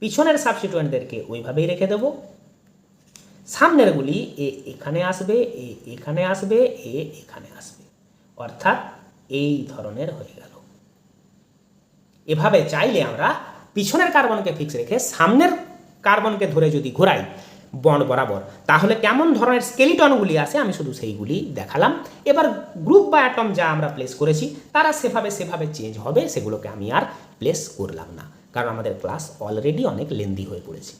পিছনের সাবস্টিটিউয়েন্টদেরকে ওইভাবেই রেখে দেব, সামনেরগুলি এখানে আসবে, এখানে আসবে, এখানে আসবে, অর্থাৎ এই ধরনের হয়ে গেল। এভাবে চাইলে আমরা পিছনের কার্বনকে ফিক্স রেখে সামনের কার্বনকে ধরে যদি ঘোরাই বন্ড বরাবর, তাহলে কেমন ধরনের স্কেলিটনগুলি আসে আমি শুধু সেইগুলি দেখালাম। এবার গ্রুপ বা অ্যাটম যা আমরা প্লেস করেছি তারা সেভাবে চেঞ্জ হবে, সেগুলোকে আমি আর প্লেস করলাম না, কারণ আমাদের ক্লাস অলরেডি অনেক লেন্দি হয়ে পড়েছে।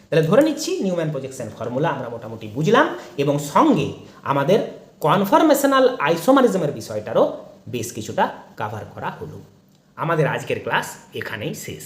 তাহলে ধরে নিচ্ছি নিউম্যান প্রজেকশন ফর্মুলা আমরা মোটামুটি বুঝলাম, এবং সঙ্গে আমাদের কনফরমেশনাল আইসোমারিজমের বিষয়টারও বেশ কিছুটা কভার করা হলো। আমাদের আজকের ক্লাস এখানেই শেষ।